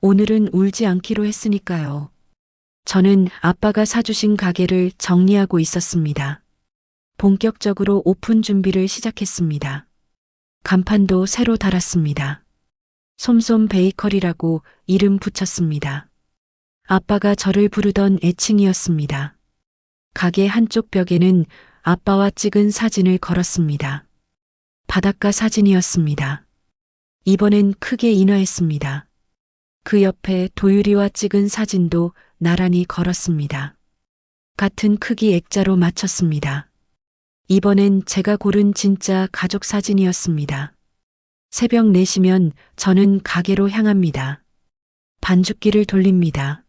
오늘은 울지 않기로 했으니까요. 저는 아빠가 사주신 가게를 정리하고 있었습니다. 본격적으로 오픈 준비를 시작했습니다. 간판도 새로 달았습니다. 솜솜 베이커리라고 이름 붙였습니다. 아빠가 저를 부르던 애칭이었습니다. 가게 한쪽 벽에는 아빠와 찍은 사진을 걸었습니다. 바닷가 사진이었습니다. 이번엔 크게 인화했습니다. 그 옆에 도율이와 찍은 사진도 나란히 걸었습니다. 같은 크기 액자로 맞췄습니다. 이번엔 제가 고른 진짜 가족 사진이었습니다. 새벽 4시면 저는 가게로 향합니다. 반죽기를 돌립니다.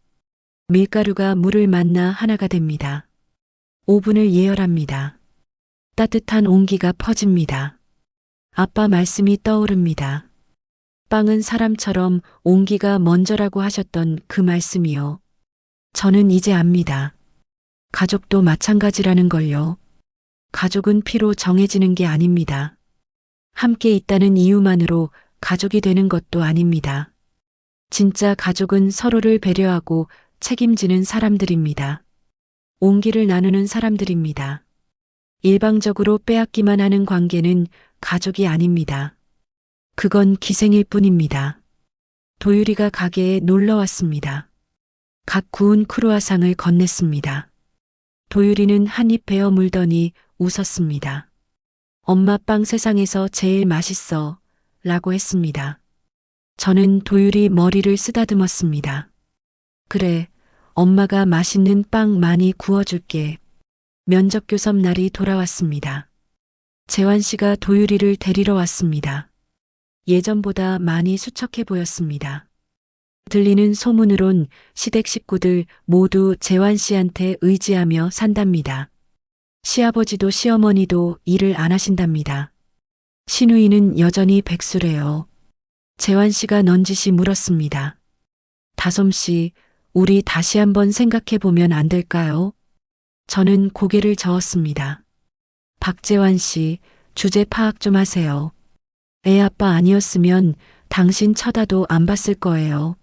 밀가루가 물을 만나 하나가 됩니다. 오븐을 예열합니다. 따뜻한 온기가 퍼집니다. 아빠 말씀이 떠오릅니다. 빵은 사람처럼 온기가 먼저라고 하셨던 그 말씀이요. 저는 이제 압니다. 가족도 마찬가지라는 걸요. 가족은 피로 정해지는 게 아닙니다. 함께 있다는 이유만으로 가족이 되는 것도 아닙니다. 진짜 가족은 서로를 배려하고 책임지는 사람들입니다. 온기를 나누는 사람들입니다. 일방적으로 빼앗기만 하는 관계는 가족이 아닙니다. 그건 기생일 뿐입니다. 도율이가 가게에 놀러 왔습니다. 각 구운 크루아상을 건넸습니다. 도율이는 한 입 베어 물더니 웃었습니다. 엄마 빵 세상에서 제일 맛있어 라고 했습니다. 저는 도율이 머리를 쓰다듬었습니다. 그래, 엄마가 맛있는 빵 많이 구워줄게. 면접교섭 날이 돌아왔습니다. 재환 씨가 도율이를 데리러 왔습니다. 예전보다 많이 수척해 보였습니다. 들리는 소문으론 시댁 식구들 모두 재환 씨한테 의지하며 산답니다. 시아버지도 시어머니도 일을 안 하신답니다. 시누이는 여전히 백수래요. 재환 씨가 넌지시 물었습니다. 다솜 씨, 우리 다시 한번 생각해 보면 안 될까요? 저는 고개를 저었습니다. 박재환 씨, 주제 파악 좀 하세요. 애 아빠 아니었으면 당신 쳐다도 안 봤을 거예요.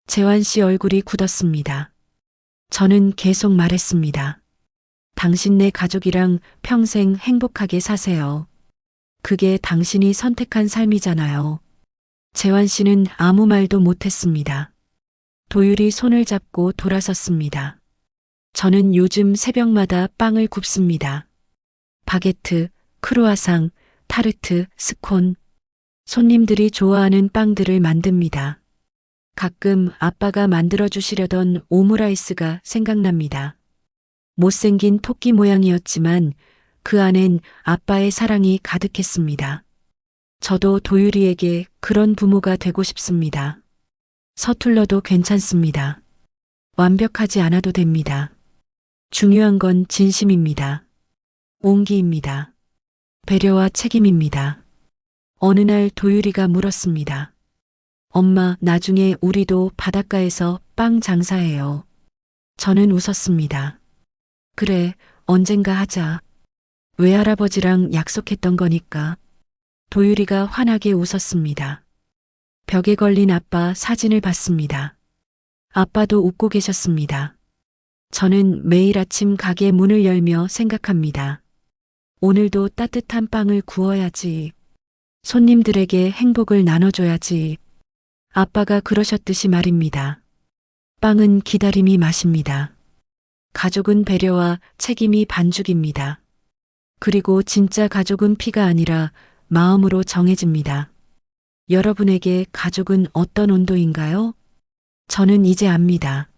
재환 씨 얼굴이 굳었습니다. 저는 계속 말했습니다. 당신네 가족이랑 평생 행복하게 사세요. 그게 당신이 선택한 삶이잖아요. 재환 씨는 아무 말도 못했습니다. 도율이 손을 잡고 돌아섰습니다. 저는 요즘 새벽마다 빵을 굽습니다. 바게트, 크루아상, 타르트, 스콘. 손님들이 좋아하는 빵들을 만듭니다. 가끔 아빠가 만들어주시려던 오므라이스가 생각납니다. 못생긴 토끼 모양이었지만 그 안엔 아빠의 사랑이 가득했습니다. 저도 도율이에게 그런 부모가 되고 싶습니다. 서툴러도 괜찮습니다. 완벽하지 않아도 됩니다. 중요한 건 진심입니다. 온기입니다. 배려와 책임입니다. 어느 날 도율이가 물었습니다. 엄마, 나중에 우리도 바닷가에서 빵 장사해요. 저는 웃었습니다. 그래, 언젠가 하자. 외할아버지랑 약속했던 거니까. 도율이가 환하게 웃었습니다. 벽에 걸린 아빠 사진을 봤습니다. 아빠도 웃고 계셨습니다. 저는 매일 아침 가게 문을 열며 생각합니다. 오늘도 따뜻한 빵을 구워야지. 손님들에게 행복을 나눠줘야지. 아빠가 그러셨듯이 말입니다. 빵은 기다림이 맛입니다. 가족은 배려와 책임이 반죽입니다. 그리고 진짜 가족은 피가 아니라 마음으로 정해집니다. 여러분에게 가족은 어떤 온도인가요? 저는 이제 압니다.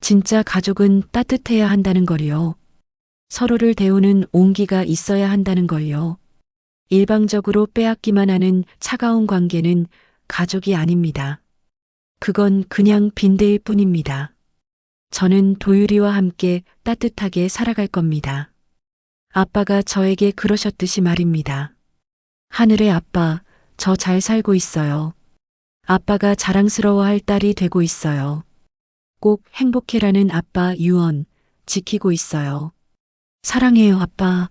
진짜 가족은 따뜻해야 한다는 걸요. 서로를 데우는 온기가 있어야 한다는 걸요. 일방적으로 빼앗기만 하는 차가운 관계는 가족이 아닙니다. 그건 그냥 빈대일 뿐입니다. 저는 도유리와 함께 따뜻하게 살아갈 겁니다. 아빠가 저에게 그러셨듯이 말입니다. 하늘의 아빠, 저 잘 살고 있어요. 아빠가 자랑스러워할 딸이 되고 있어요. 꼭 행복해라는 아빠 유언 지키고 있어요. 사랑해요, 아빠.